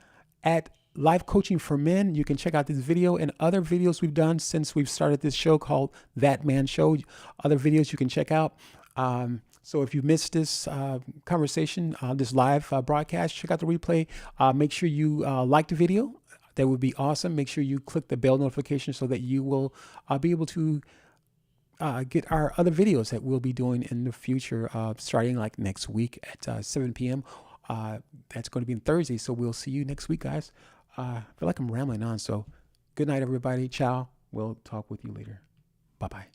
Speaker 1: at Life Coaching for Men. You can check out this video and other videos we've done since we've started this show called That Man Show. Other videos you can check out. So if you missed this conversation, this live broadcast, check out the replay. Make sure you like the video. That would be awesome. Make sure you click the bell notification so that you will be able to get our other videos that we'll be doing in the future, starting like next week at 7 p.m. That's going to be on Thursday. So we'll see you next week, guys. I feel like I'm rambling on. So good night, everybody. Ciao. We'll talk with you later. Bye-bye.